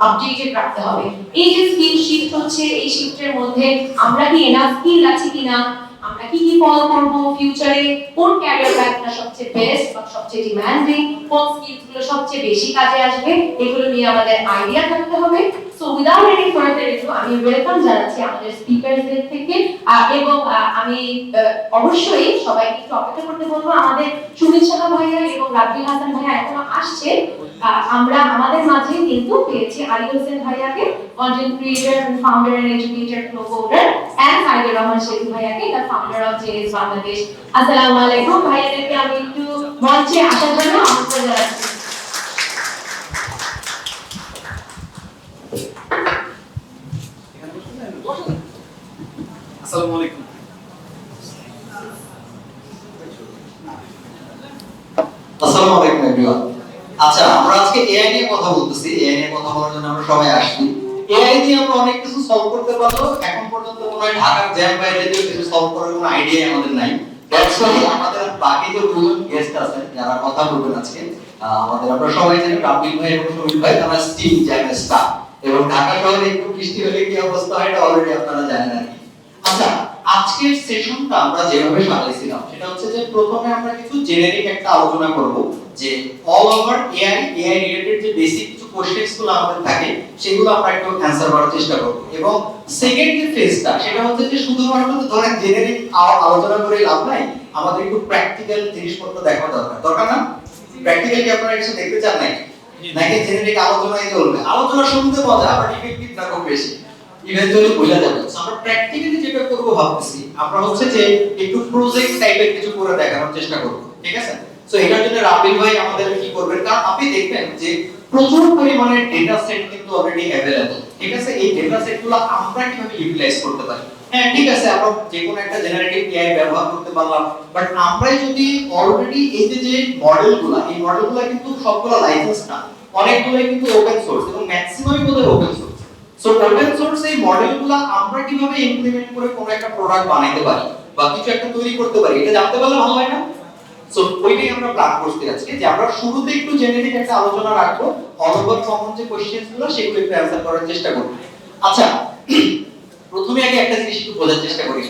Updated রাখতে হবে। এই যে স্কিল শিফট হচ্ছে, এই শিফটের মধ্যে আমরা কি এনাফ স্কিল আছে কিনা, আমরা কি কি ফলো করব ফিউচারে, কোন ক্যারিয়ার প্যাথটা সবচেয়ে বেস্ট বা সবচেয়ে ডিমান্ডিং, কোন স্কিলসগুলো সবচেয়ে বেশি কাজে আসবে, এগুলো নিয়ে আমাদের আইডিয়া থাকতে হবে। So without any further edu আমি ওয়েলকাম জানাচ্ছি আমাদের স্পিকারদের থেকে, এবং আমি অবশ্যই সবাইকে একটু অপেক্ষা করতে বলবো। আমাদের সুমিত সাহা ভাইয়া এবং রাব্বিল হাসান ভাইয়া এখনো আসছে। আমরা আমাদের মাঝে কিন্তু পেয়েছি আলী হোসেন ভাইয়াকে, content creator and founder and educator Glow Coder, and Saidur Rahman Sheikh ভাইয়াকে, the founder of JS Bangladesh. আসসালামু আলাইকুম। ভাইয়াদেরকে আমি একটু মঞ্চে আসার জন্য আমন্ত্রণ জানাচ্ছি। আসসালামু আলাইকুম। আসসালামু আলাইকুম এভরিওয়ান। আচ্ছা, আমরা আজকে এআই নিয়ে কথা বলতেছি। এআই নিয়ে কথা বলার জন্য আমরা সবাই আসছি। এআই দিয়ে আমরা অনেক কিছু সলভ করতে পারবো। এখন পর্যন্ত মনে হয় ঢাকার জ্যাম বাইরে দিয়ে কিছু সলভ করার কোনো আইডিয়া আমাদের নাই। দ্যাটস ওয়াই আমাদের বাকি যে দুজন গেস্ট আছেন যারা কথা বলবেন আজকে, আমাদের আমরা সবাই জানি রাব্বিল ভাই এবং সুমিত ভাই, তারা স্টিম জ্যাম স্টাফ, এবং ঢাকা শহরে একটু বৃষ্টি হলে কি অবস্থা হয় এটা অলরেডি আপনারা জানেন আর কি। আচ্ছা, আজকের সেশনটা আমরা যেভাবে সাজাইছিলাম সেটা হচ্ছে যে প্রথমে আমরা কিছু জেনারিক একটা আলোচনা করব যে অল ওভার এআই রিলেটেড যে বেসিক কিছু কোশ্চেনস গুলো আমাদের থাকে সেগুলো আমরা একটু অ্যানসার করার চেষ্টা করব, এবং সেকেন্ড যে ফেজটা সেটা হচ্ছে যে শুধুমাত্র ধরেন জেনারিক আলোচনা করে লাভ নাই, আমাদের একটু প্র্যাকটিক্যাল জিনিসপত্র দেখা দরকার না? প্র্যাকটিক্যাল কি আপনারা কিছু দেখতে চান নাকি জেনারিক আলোচনাই চলবে? আলোচনা শুনতে মজা, বাট ইফেক্টিভ না খুব বেশি, ইভেন্টুয়ালি বোঝা যাবে। আমরা প্র্যাকটিক্যালি যেটা করব ভাবতেছি আমরা হচ্ছে যে একটু প্রজেক্ট টাইপের কিছু করে দেখানোর চেষ্টা করব, ঠিক আছে? সো এটার জন্য রাব্বিল ভাই আমাদের কি করবেন, কারণ আপনি দেখবেন যে প্রচুর পরিমাণে ডেটা সেট কিন্তু অলরেডি अवेलेबल, ঠিক আছে? এই ডেটা সেটগুলো আমরা কিভাবে ইউটিলাইজ করতে পারি? হ্যাঁ, ঠিক আছে, আমরা যে কোনো একটা জেনারেটিভ এআই ব্যবহার করতে পারলাম, বাট আমরাই যদি অলরেডি এই যে মডেলগুলো, এই মডেলগুলো কিন্তু সবগুলো লাইসেন্স না, অনেকগুলোই কিন্তু ওপেন সোর্স এবং ম্যাক্সিমামই বোধহয় open source. So open source এই মডেলগুলো আমরা কিভাবে ইমপ্লিমেন্ট করে কোনো একটা প্রোডাক্ট বানাইতে পারি বা কিছু একটা তৈরি করতে পারি, এটা জানতে পারলে ভালো হয় না? সো ওইটাই আমরা প্ল্যান করতে আজকে, যে আমরা শুরুতে একটু জেনারিক একটা আলোচনা রাখবো, অনবর কমন যে কোশ্চেনস গুলো সেগুলো একটু অ্যানসার করার চেষ্টা করব। আচ্ছা, প্রথমে আগে একটা জিনিস একটু বোঝার চেষ্টা করি,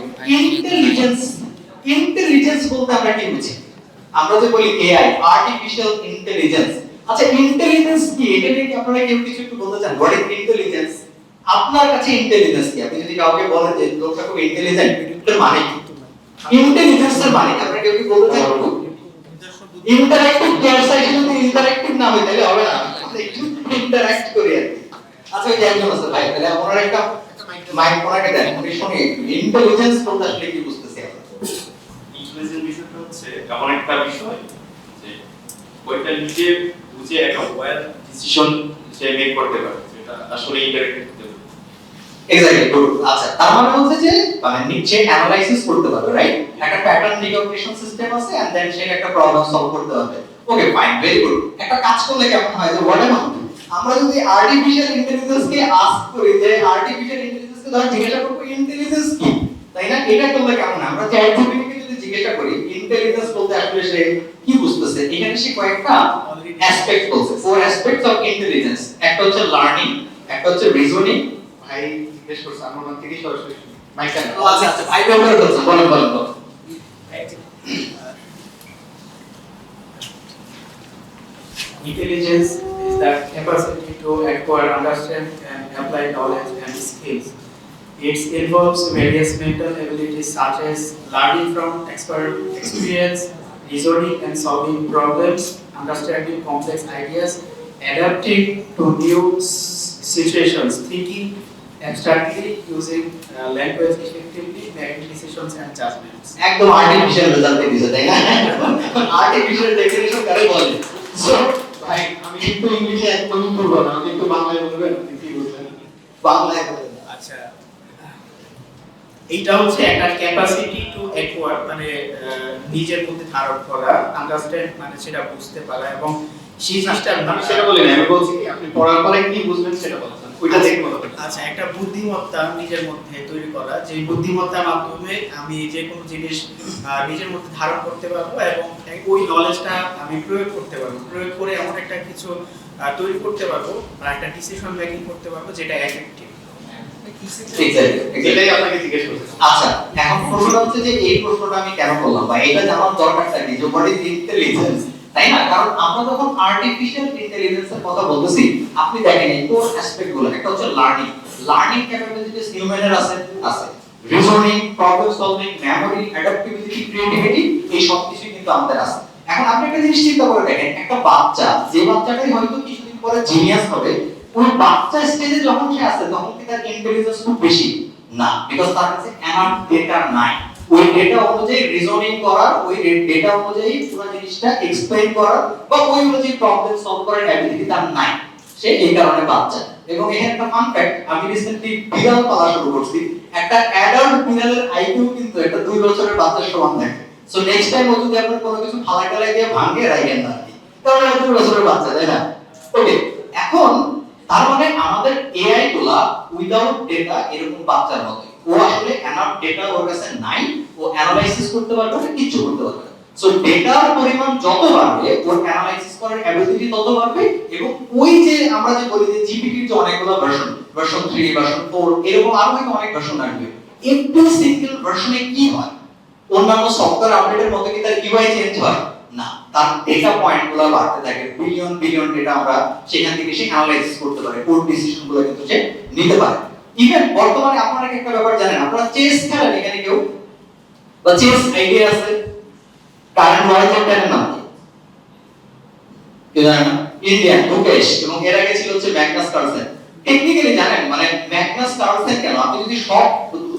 ইন্টেলিজেন্স বলতে আমরা কি বুঝি? আমরা যে বলি এআই, আর্টিফিশিয়াল ইন্টেলিজেন্স। আচ্ছা, ইন্টেলিজেন্স কি? এটা নিয়ে কি আপনারা কেউ কিছু একটু বলতে চান? What is intelligence? আপনার কাছে ইন্টেলিজেন্স কি? আপনি যদি কাউকে বলেন যে লোকটা খুব ইন্টেলিজেন্ট, এর মানে কি? ইন্টেলিজেন্স এর মানে আপনারা কেউ কি বলতে চান? ইন্টারঅ্যাক্টিভ কেয়ার সাইকেল যদি ইন্টারঅ্যাক্টিভ না হয় তাহলে হবে না, আমরা একটু ইন্টারঅ্যাক্ট করি আর কি। আচ্ছা, ওই যে একজন আছে ভাই, তাহলে আপনারা একটা মাইক কোনাকে দেন, আমি শুনি ইন্টেলিজেন্স বলতে আসলে কি বুঝতেছি আমরা? ইন্টেলিজেন্স বিষয়টা হচ্ছে এমন একটা বিষয় যে ওইটা নিজে বুঝে একটা ওয়্যার ডিসিশন সে মেক করতে পারে, এটা আসলে ইন্টারঅ্যাক্টিভ হতে পারে। Exactly, good. আচ্ছা, তার মানে হচ্ছে যে মানে নিচে অ্যানালাইসিস করতে পারবে, রাইট? একটা প্যাটার্ন রিকগনিশন সিস্টেম আছে, এন্ড দেন সে একটা প্রবলেম সলভ করতে পারবে। ওকে, ফাইন, ভেরি গুড। একটা কাজ করলে কেমন হয় যে হোয়াট এভার আমরা যদি আর্টিফিশিয়াল ইন্টেলিজেন্স কে আস্ক করি যে আর্টিফিশিয়াল ইন্টেলিজেন্স কে ধর জিজ্ঞাসা করব ইন্টেলিজেন্স কি, তাই না? এটা করলে কেমন হয়? আমরা চ্যাট জিপিটি কে যদি জিজ্ঞাসা করি ইন্টেলিজেন্স বলতে আসলে সে কি বুঝতেছে, এখানে সে কয়েকটা অ্যাসপেক্ট বলছে, ফোর অ্যাসপেক্টস অফ ইন্টেলিজেন্স। একটা হচ্ছে লার্নিং, একটা হচ্ছে রিজনিং। ভাই জিজ্ঞেস করছে আমার মন থেকে সরাসরি মাইক কেন? আচ্ছা আচ্ছা, ভাই ব্যবহার করছে, বলেন বলেন বলেন। Intelligence is the capacity to acquire, understand, and apply knowledge and skills. It involves various mental abilities such as learning from experience, reasoning and solving problems, understanding complex ideas, adapting to new situations, thinking abstractly, using language effectively, making decisions and judgments. একদম artificial result দিছে, তাই না? Artificial definition কারে বলে? So ভাই, আমি কিন্তু ইংলিশে একদমই বলবো না, আমি একটু বাংলায় বলবেন, আপনি কি বলবেন? বাংলায় বলেন। আচ্ছা, এইটা হচ্ছে একটা ক্যাপাসিটি টু অ্যাকোয়ার, মানে নিজের মধ্যে ধারণ করা, আন্ডারস্ট্যান্ড মানে সেটা বুঝতে পারা, এবং সেই জিনিসটা আমি সেটা বলি না, আমি বলছি কি আপনি পড়ার পরে কি বুঝবেন সেটা বলেন, ওইটা দেখে বলতে হবে। আচ্ছা, একটা বুদ্ধিমত্তা নিজের মধ্যে তৈরি করা, যে বুদ্ধিমত্তার মাধ্যমে আমি যে কোনো জিনিস নিজের মধ্যে ধারণ করতে পারবো এবং ওই নলেজটা আমি প্রয়োগ করতে পারবো, প্রয়োগ করে এমন একটা কিছু তৈরি করতে পারবো বা একটা ডিসিশন মেকিং করতে পারবো যেটা এফেক্টিভ। এক্স্যাক্টলি এটাই আপনাকে জিজ্ঞেস করতে আচ্ছা, এখন প্রশ্নটা হচ্ছে যে এই প্রশ্নটা আমি কেন করলাম বা এটা জানার দরকারটা কি যে হোয়াট ইজ ইন্টেলিজেন্স, তাই না? কারণ আমরা যখন আর্টিফিশিয়াল ইন্টেলিজেন্সের কথা বলতেছি, আপনি দেখেন এই কোর অ্যাসপেক্ট গুলো, একটা হচ্ছে লার্নিং ক্যাপাবিলিটিস হিউম্যানের আছে, reasoning, problem solving, memory, adaptability, creativity, এই সব কিছুই কিন্তু আমাদের আছে। এখন আপনি একটা জিনিস চিন্তা করে দেখেন, একটা বাচ্চা, যে বাচ্চাটাই হয়তো কিছুদিন পরে জিনিয়াস হবে, ওই বাচ্চা স্টেজে যখন সে আছে তখন কি তার ইন্টেলিজেন্স খুব বেশি না, বিকজ তার কাছে এনাফ ডেটা নাই ওই ডেটা অনুযায়ী রিজনিং করার, ওই ডেটা অনুযায়ী পুরো জিনিসটা এক্সপ্লেইন করার বা ওই অনুযায়ী প্রবলেম সলভ করার অ্যাবিলিটি তার নাই, সে এই কারণে বাচ্চা। এবং এখানে একটা ফান ফ্যাক্ট, আমি রিসেন্টলি বিড়াল পালা শুরু করছি, একটা অ্যাডাল্ট বিড়ালের আইকিউ কিন্তু একটা 2 বছরের বাচ্চার সমান থাকে। সো নেক্সট টাইম ও যদি আপনার কোনো কিছু ফালা টালাই দিয়ে ভাঙে রাখেন না, কারণ এটা 2 বছরের বাচ্চা, তাই না? ওকে, এখন তার মানে আমাদের এআই গুলা উইদাউট ডেটা এরকম বাচ্চার মতো, ও আসলে এনাফ ডেটা ওর কাছে নাই, ও অ্যানালাইসিস করতে পারবে না, কিছু করতে পারবে না। সো ডেটার পরিমাণ যত বাড়বে ওর অ্যানালাইসিস করার এবিলিটি তত বাড়বে, এবং ওই যে আমরা যে বলি যে জিপিটির যে অনেকগুলো ভার্সন 3, ভার্সন 4, এরকম আরো হয়তো অনেক ভার্সন আসবে, একটু সিঙ্গেল ভার্সনে কি হয়, অন্যান্য সফটওয়্যার আপডেটের মতো কি তার ইউআই চেঞ্জ হয় না, তার ডেটা পয়েন্টগুলো বাড়তে থাকে, বিলিয়ন বিলিয়ন ডেটা আমরা সেখান থেকে সে অ্যানালাইসিস করতে পারে, কোড ডিসিশনগুলো কিন্তু সে নিতে পারে। ইভেন বর্তমানে আপনারা একটা ব্যাপার জানেন, আপনারা চেস খেলেন এখানে কেউ, বা চেস আইডিয়া আছে? কারেন্ট ওয়ার্ল্ড চ্যাম্পিয়নের নাম কি? কেউ জানেন না? ইন্ডিয়ান মুকেশ, এবং এর আগে ছিল হচ্ছে ম্যাগনাস কার্লসেন। টেকনিক্যালি জানেন মানে ম্যাগনাস কার্লসেন কেন? আপনি যদি সব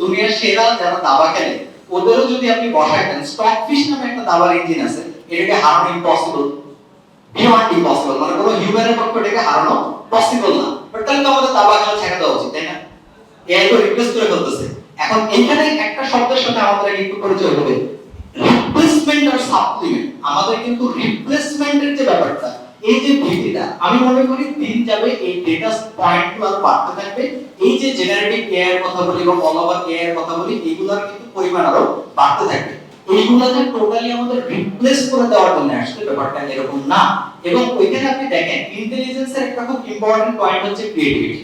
দুনিয়ার সেরা যারা দাবা খেলে ওদেরও যদি আপনি বসায় দেন, স্টকফিশ নামে একটা দাবার ইঞ্জিন আছে, এটাকে হারানো ইম্পসিবল, বিয়ন্ড ইম্পসিবল, মানে কোনো হিউম্যানের পক্ষে এটাকে হারানো পসিবল না। বাট তাহলে তো আমাদের দাবা খেলা ছেড়ে দেওয়া উচিত, তাই না? এআই তো রিপ্লেস করে ফেলতেছে। এখন এখানে একটা শব্দের সাথে আমাদের একটু পরিচয় হবে, রিপ্লেসমেন্ট আর সাপ্লিমেন্ট। আমাদের কিন্তু রিপ্লেসমেন্টের যে ব্যাপারটা, এই যে ভিত্তিটা, আমি মনে করি দিন যাবে এই ডেটা পয়েন্টগুলো আরো বাড়তে থাকবে। এই যে জেনারেটিভ এআই এর কথা বলি এবং অল ওভার এআই এর কথা বলি, এগুলোর কিন্তু পরিমাণ আরো বাড়তে থাকবে। এইগুলোকে টোটালি আমাদের রিপ্লেস করে দেওয়ার জন্য আসলে ব্যাপারটা এরকম না। এবং ওইখানে আপনি দেখেন ইন্টেলিজেন্সের একটা খুব ইম্পর্টেন্ট পয়েন্ট হচ্ছে ক্রিয়েটিভিটি।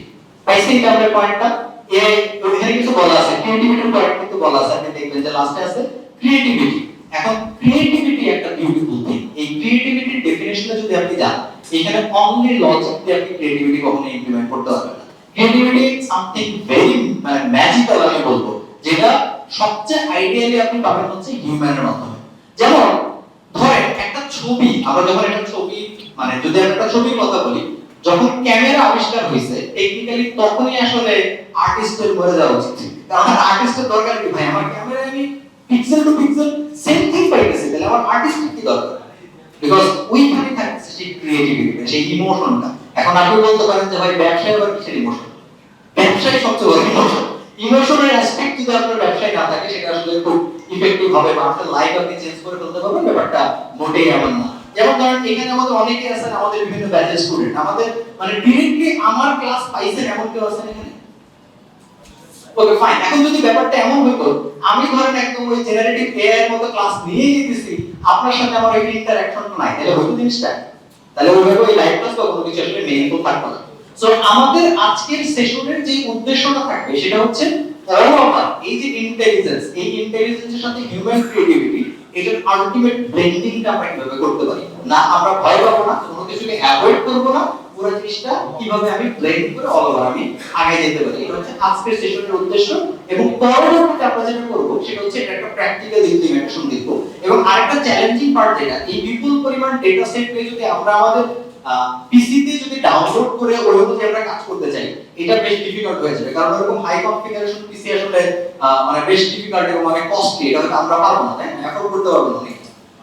পাইছেন কি আমরা পয়েন্টটা? এআই ওইখানে কিছু বলা আছে, ক্রিয়েটিভিটির পয়েন্ট কিন্তু বলা আছে, আপনি দেখবেন যে লাস্টে আছে ক্রিয়েটিভিটি। এখন ক্রিয়েটিভিটি একটা বিউটিফুল থিং। এই ক্রিয়েটিভিটির ডেফিনিশনে যদি আপনি যান, এখানে অনলি লজিক দিয়ে আপনি ক্রিয়েটিভিটি কখনো ইমপ্লিমেন্ট করতে পারবেন না। ক্রিয়েটিভিটি সামথিং ভেরি মানে ম্যাজিক্যাল আমি বলবো, যেটা সবচেয়ে আইডিয়ালি আপনি পাবেন হচ্ছে হিউম্যানের মাধ্যমে। যেমন ধরেন একটা ছবি, আমরা যখন একটা ছবি মানে যদি আমরা একটা ছবির কথা বলি, যখন ক্যামেরা আবিষ্কার হয়েছে টেকনিক্যালি তখনই আসলে আর্টিস্টের মরে যাওয়া উচিত। কারণ আর্টিস্টের দরকার কি ভাই, আমার ক্যামেরায় আমি pixel to pixel same thing পাইতেছি, তাহলে আমার আর্টিস্টের কি দরকার? বিকজ ওইখানে থাকছে সেই ক্রিয়েটিভিটি, সেই ইমোশনটা। এখন আপনি বলতে পারেন যে ভাই ব্যবসায় আবার কিসের ইমোশন? ব্যবসায় সবচেয়ে বড় ইমোশন। ইমোশনের অ্যাসপেক্ট যদি আপনার ব্যবসায় না থাকে, সেটা আসলে খুব ইফেক্টিভ হবে, মানুষের লাইফ আপনি চেঞ্জ করে ফেলতে পারবেন, ব্যাপারটা মোটেই এমন না। যেমন ধরেন এখানে আমাদের অনেকে আছেন, আমাদের বিভিন্ন ব্যাচের স্টুডেন্ট, আমাদের মানে ডিরেক্টলি আমার ক্লাস পাইছেন এমন কেউ আছেন এখানে? Okay fine. এখন যদি ব্যাপারটা এমন হতো, আমি ধরেন একদম ওই জেনারেটিভ এআই এর মতো ক্লাস নিয়ে যেতেছি, আপনার সাথে আমার এই ইন্টারঅ্যাকশন নাই, তাহলে হতো জিনিসটা? তাহলে ওইভাবে ওই লাইভ ক্লাস বা কোনো কিছু আসলে মেইনফুল থাকতো না। সো আমাদের আজকের সেশনের যে উদ্দেশ্যটা থাকবে সেটা হচ্ছে অল ওভার এই যে ইন্টেলিজেন্স, এই ইন্টেলিজেন্সের সাথে হিউম্যান ক্রিয়েটিভিটি, এটার আলটিমেট ব্লেন্ডিংটা আমরা কিভাবে করতে পারি। না আমরা ভয় পাবো না, কোনো কিছুকে অ্যাভয়েড করবো না, পুরো জিনিসটা কিভাবে আমি ব্লেন্ড করে অল ওভার আমি আগে যেতে পারি, এটা হচ্ছে আজকের সেশনের উদ্দেশ্য। এবং পরবর্তীতে আমরা যেটা করব সেটা হচ্ছে এটা একটা প্র্যাকটিক্যাল ইমপ্লিমেন্টেশন দেখব। এবং আরেকটা চ্যালেঞ্জিং পার্ট যেটা, এই বিপুল পরিমাণ ডেটা সেট পেয়ে যদি আমরা আমাদের পিসিতে যদি ডাউনলোড করে ওই অনুযায়ী আমরা কাজ করতে চাই, এটা বেশ ডিফিকাল্ট হয়ে যাবে, কারণ এরকম হাই কনফিগারেশন পিসি আসলে মানে বেশ ডিফিকাল্ট এবং অনেক কস্টলি, এটা হয়তো আমরা পারবো না, তাই না? এফোর্ড করতে পারবো না অনেক।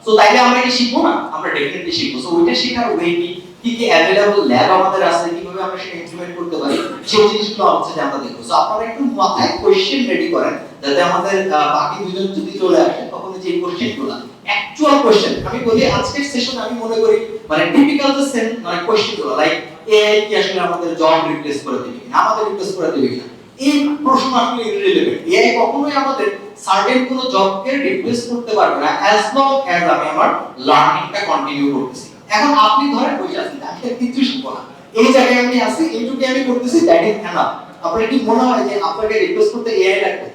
সো তাইলে আমরা কি শিখবো না? আমরা ডেফিনেটলি শিখবো। সো ওইটা শেখার ওয়ে কি কি অ্যাভেলেবল ল্যাব আমাদের আছে, কিভাবে আমরা সেটা ইমপ্লিমেন্ট করতে পারি, সেই জিনিসগুলো হচ্ছে যে আমরা দেখবো। সো আপনারা একটু মাথায় কোশ্চেন রেডি করেন, যাতে আমাদের বাকি দুজন যদি চলে আসে তখন যে কোশ্চেনগুলো অ্যাকচুয়াল কোশ্চেন, আমি বলি আজকের সেশন আমি মনে করি মানে টিপিক্যাল যে সেন মানে কোশ্চেনগুলো লাইক এআই কি আসলে আমাদের জব রিপ্লেস করে দেবে কিনা, আমাদের রিপ্লেস করে দেবে কিনা, এই প্রশ্ন আসলে ইররিলেভেন্ট। এআই কখনোই আমাদের সার্টেন কোনো জবকে রিপ্লেস করতে পারবে না অ্যাজ লং অ্যাজ আমি আমার লার্নিংটা কন্টিনিউ করতেছি। এখন আপনি ধরেন বসে আছেন, আমি কিছু শিখবো না, এই জায়গায় আমি আছি, এইটুকু আমি করতেছি, দ্যাট ইজ এনাফ। আপনার কি মনে হয় যে আপনাকে রিপ্লেস করতে এআই লাগবে?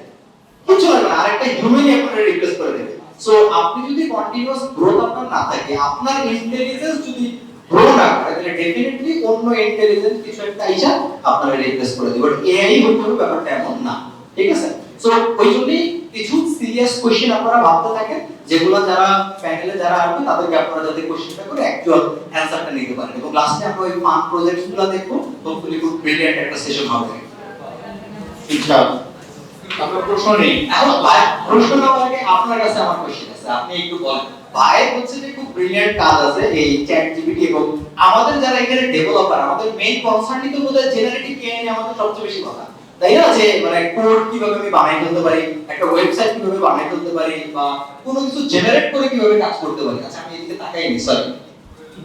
কিছু লাগবে না, আরেকটা হিউম্যানই আপনাকে রিপ্লেস করে দেবে। সো আপনি যদি কন্টিনিউয়াস গ্রোথ আপনার না থাকে, আপনার ইন্টেলিজেন্স যদি গ্রো না করে, তাহলে ডেফিনেটলি অন্য ইন্টেলিজেন্স কিছু একটা আইসা আপনাকে রিপ্লেস করে দিবে। বাট এআই হতে হবে ব্যাপারটা এমন না, ঠিক আছে? সো ওই জন্যই কিছু সিরিয়াস কোশ্চেন আপনারা ভাবতে থাকেন, যেগুলো যারা প্যানেলে যারা আসবে তাদেরকে আপনারা যাতে কোশ্চেনটা করে অ্যাকচুয়াল অ্যানসারটা নিতে পারেন। এবং লাস্টে আমরা ওই ফান প্রজেক্টসগুলো দেখবো, হোপফুলি খুব ব্রিলিয়ান্ট একটা সেশন হবে। ইনশাআল্লাহ। আপনার প্রশ্ন নেই? এখন ভাই প্রশ্ন নেওয়ার আগে আপনার কাছে আমার কোশ্চেন আছে, আপনি একটু বলেন। ভাই হচ্ছে যে খুব ব্রিলিয়ান্ট কাজ আছে এই চ্যাট জিপিটি, এবং আমাদের যারা এখানে ডেভেলপার, আমাদের মেইন কনসার্নই তো বোধহয় জেনারেটিভ এআই নিয়ে আমাদের সবচেয়ে বেশি কথা, তাই না? যে মানে কোড কিভাবে আমি বানাই ফেলতে পারি, একটা ওয়েবসাইট কিভাবে বানাই ফেলতে পারি, বা কোনো কিছু জেনারেট করে কিভাবে কাজ করতে পারি। আচ্ছা আমি এদিকে তাকাইনি, সরি,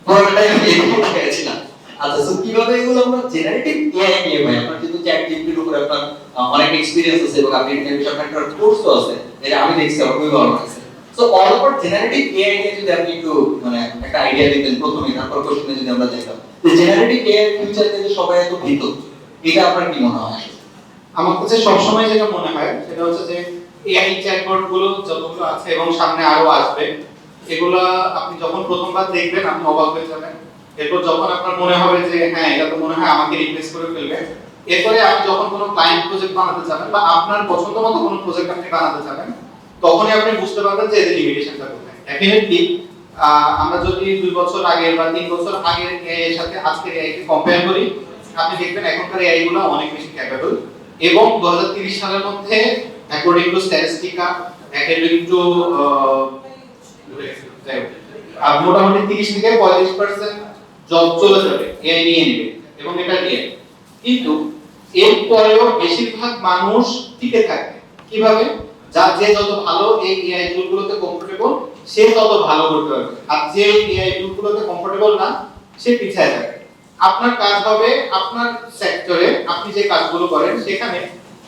পুরোটাই আমি এদিকে তাকাইছিলাম। আচ্ছা সো কিভাবে এগুলো আমরা জেনারেটিভ এআই নিয়ে, ভাই আপনার যেহেতু চ্যাট জিপিটির উপরে আপনার অনেক এক্সপেরিয়েন্স আছে এবং আপনি এর বিষয়ে একটা কোর্সও আছে, যেটা আমি দেখছি আমার খুবই ভালো লাগছে। So all over generative AI নিয়ে যদি আপনি একটু মানে একটা আইডিয়া দিতেন প্রথমে, তারপর কোশ্চেনে যদি আমরা যাইতাম যে জেনারেটিভ এআই ফিউচার নিয়ে সবাই এত ভীত, এটা আপনার কি মনে হয়? আমার কাছে সবসময় যেটা মনে হয় সেটা হচ্ছে যে এআই চ্যাটবট গুলো যতগুলো আছে এবং সামনে আরো আসবে, এগুলা আপনি যখন প্রথমবার দেখবেন আপনি অবাক হয়ে যাবেন। এরপর যখন আপনার মনে হবে যে হ্যাঁ এটা তো মনে হয় আমাকে রিপ্লেস করে ফেলবে, এরপরে আপনি যখন কোনো ক্লায়েন্ট প্রজেক্ট বানাতে যাবেন বা আপনার পছন্দ মতো কোনো প্রজেক্ট আপনি বানাতে যাবেন, তখনই আপনি বুঝতে পারবেন যে এদের লিমিটেশনটা কোথায়। ডেফিনেটলি আমরা যদি 2 বছর আগের বা 3 বছর আগের এআই এর সাথে আজকের এআই কে কম্পেয়ার করি, আপনি দেখবেন এখনকার এআই গুলো অনেক বেশি ক্যাপেবল। এবং 2030 সালের মধ্যে অ্যাকর্ডিং টু স্ট্যাটিস্টিকা, অ্যাকর্ডিং টু মোটামুটি 30 থেকে 45% জব চলে যাবে, এআই নিয়ে নেবে এবং এটা নিয়ে। কিন্তু এরপরেও বেশিরভাগ মানুষ টিকে থাকবে কিভাবে? যার যে যত ভালো এই এআই টুলগুলোতে কমফোর্টেবল সে তত ভালো করতে পারবে, আর যে এআই টুলগুলোতে কমফোর্টেবল না সে পিছিয়ে যাবে। আপনার কাজ হবে আপনার সেক্টরে আপনি যে কাজগুলো করেন সেখানে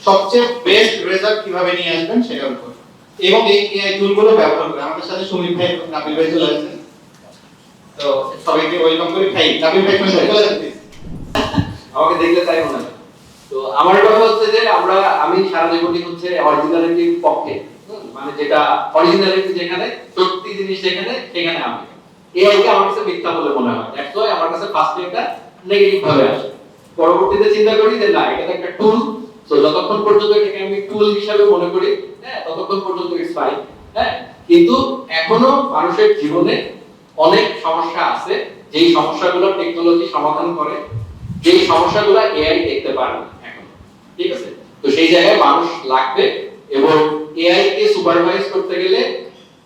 সবচেয়ে বেস্ট রেজাল্ট কিভাবে নিয়ে আসবেন সেটার উপর, এবং এই এআই টুলগুলো ব্যবহার করে। আমাদের সাথে সুমিত ভাই এবং কাপিল ভাই চলে আসছেন, তো সবাইকে ওয়েলকাম করি। ভাই কাপিল ভাই চলে আসছেন, আমাকে দেখলে তাই মনে হয়। তো আমার কথা হচ্ছে যে আমি সারা জীবনই হচ্ছে অরিজিনালিটির পক্ষে, মানে যেটা অরিজিনালিটি যেখানে, সত্যি জিনিস যেখানে, সেখানে আমি। এআই কে আমার কাছে মিথ্যা বলে মনে হয়, দ্যাটস ওয়াই আমার কাছে ফার্স্টে এটা নেগেটিভ ভাবে আসে। পরবর্তীতে চিন্তা করি যে না, এটা তো একটা টুল, সো যতক্ষণ পর্যন্ত এটাকে আমি টুল হিসেবে মনে করি, হ্যাঁ, ততক্ষণ পর্যন্ত ইটস ফাইন। হ্যাঁ, কিন্তু এখনো মানুষের জীবনে অনেক সমস্যা আছে, যেই সমস্যাগুলো টেকনোলজি সমাধান করে, যেই সমস্যাগুলো এআই দেখতে পারে না এখন, ঠিক আছে? তো সেই জায়গায় মানুষ লাগবে, এবং এআই কে সুপারভাইজ করতে গেলে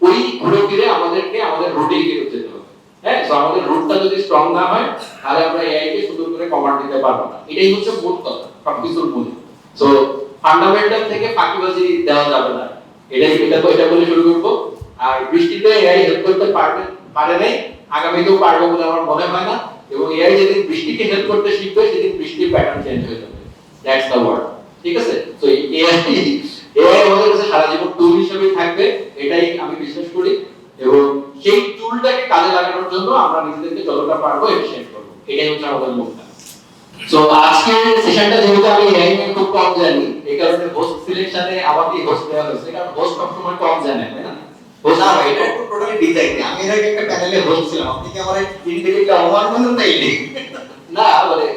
ওই ঘুরে ফিরে আমাদেরকে আমাদের রুটেই ফেরত যেতে হবে। হ্যাঁ, তো আমাদের রুটটা যদি স্ট্রং না হয়, তাহলে আমরা এআই কে সুন্দর করে কমান্ড দিতে পারবো না। এটাই হচ্ছে মূল কথা, সবকিছুর মূল। সো ফান্ডামেন্টাল থেকে ফাঁকিবাজি দেওয়া যাবে না, এটা বলে শুরু করবো। আর বৃষ্টিতে এআই হেল্প করতে পারে নাই, আগামীতেও পারবে বলে আমার মনে হয় না। এবং এআই যেদিন বৃষ্টিকে হেল্প করতে শিখবে, সেদিন বৃষ্টির প্যাটার্ন চেঞ্জ হয়ে যাবে। দ্যাটস দ্য ওয়ার্ড, ঠিক আছে? তো এআই আমাদের কাছে সারা জীবন টুল হিসেবে থাকবে, এটাই আমি বিশ্বাস করি। এবং সেই টুলটাকে কাজে লাগানোর জন্য আমরা নিজেদেরকে যতটা পারবো এফিশিয়েন্ট করব, এটাই হচ্ছে আমাদের লক্ষ্য। সো আজকের সেশনটা যেহেতু আমি এআই নিয়ে খুব কম জানি, এই কারণে হোস্ট সিলেকশনে আমাকে হোস্ট দেওয়া হয়েছে, কারণ হোস্ট সবসময় কম জানে, তাই না? না ভাই, এটা একটু টোটালি ডিজাইন। আমি এর আগে একটা প্যানেলে হোস্ট ছিলাম, আপনি কি আমার ইন্ডিভিজুয়ালি অপমান করলেন তাই? না মানে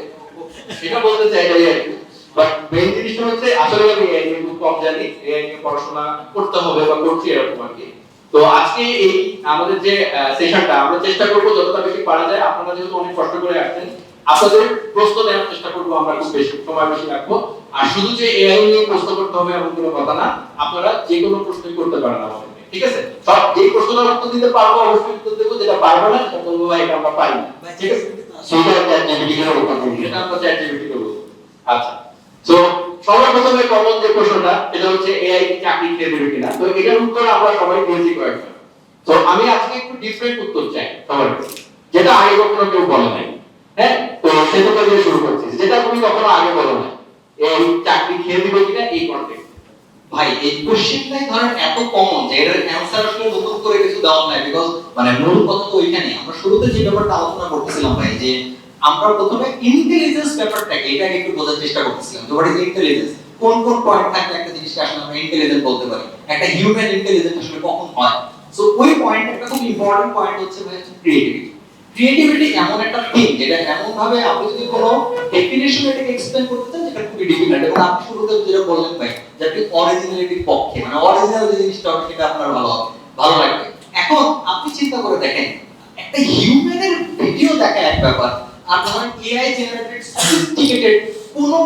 সেটা বলতে চাইনি আর কি, বাট মেইন জিনিসটা হচ্ছে আসলে আমি এআই নিয়ে খুব কম জানি, এআই নিয়ে পড়াশোনা করতে হবে বা করছি এরকম আর কি। তো আজকে এই আমাদের যে সেশনটা, আমরা চেষ্টা করব যতটা বেশি পারা যায়, আপনারা যেহেতু অনেক কষ্ট করে আসছেন, আপনাদের প্রশ্ন দেওয়ার চেষ্টা করব, আমরা খুব বেশি সময় বেশি রাখবো। আর শুধু যে এআই নিয়ে প্রশ্ন করতে হবে এমন কোনো কথা না, আপনারা যে কোনো প্রশ্নই করতে পারেন আমাদের, ঠিক আছে? সব যেই প্রশ্নটার উত্তর দিতে পারবো অবশ্যই উত্তর দেবো, যেটা পারবো না সেটা বলবো ভাই এটা আমরা পারি না, ঠিক আছে? সেটা চ্যাট জিপিটি এর উত্তর দেবো, সেটা আমরা চ্যাট জিপিটি কে বলবো। আচ্ছা, সো সবার প্রথমে কমন যে প্রশ্নটা, সেটা হচ্ছে এআই কি চাকরি খেয়ে দেবে কিনা। তো এটার উত্তর আমরা সবাই দিয়েছি কয়েকবার। তো আমি আজকে একটু ডিফারেন্ট উত্তর চাই সবার কাছে, যেটা আগে কখনো কেউ বলে নাই। হ্যাঁ, তো সেটা দিয়ে শুরু করছি, যেটা তুমি কখনো আগে বলো না। এই চাকরি খেয়ে দিবে কিনা, এই কনটেক্সট। ভাই এই কোশ্চেনটাই ধরেন এত কমন যে এর অ্যানসার আসলে নতুন করে কিছু দেওয়া নাই, বিকজ মানে মূল কথা তো ওইখানে। আমরা শুরুতে যে ব্যাপারটা আলোচনা করতেছিলাম ভাই, যে আমরা প্রথমে ইন্টেলিজেন্স ব্যাপারটাকে এটাকে একটু বোঝার চেষ্টা করতেছিলাম। তো হোয়াট ইজ ইন্টেলিজেন্স, কোন কোন পয়েন্ট থাকলে একটা জিনিসকে আসলে আমরা ইন্টেলিজেন্ট বলতে পারি, একটা হিউম্যান ইন্টেলিজেন্স আসলে কখন হয়। সো ওই পয়েন্ট একটা খুব ইম্পর্টেন্ট পয়েন্ট হচ্ছে ভাই ক্রিয়েটিভিটি। ক্রিয়েটিভিটি এমন একটা থিং যেটা এমন ভাবে আপনি যদি কোনো ডেফিনিশন এটাকে এক্সপ্লেইন করতে চান যেটা খুবই ডিফিকাল্ট, এবং আপনি শুরুতে যেটা বললেন ভাই যে আপনি অরিজিনালিটির পক্ষে, মানে অরিজিনাল যে জিনিসটা হবে সেটা আপনার ভালো লাগবে। এখন আপনি চিন্তা করে দেখেন, একটা হিউম্যানের ভিডিও দেখা এক ব্যাপার, আর ধরেন এআই জেনারেটেড সফিস্টিকেটেড কোনো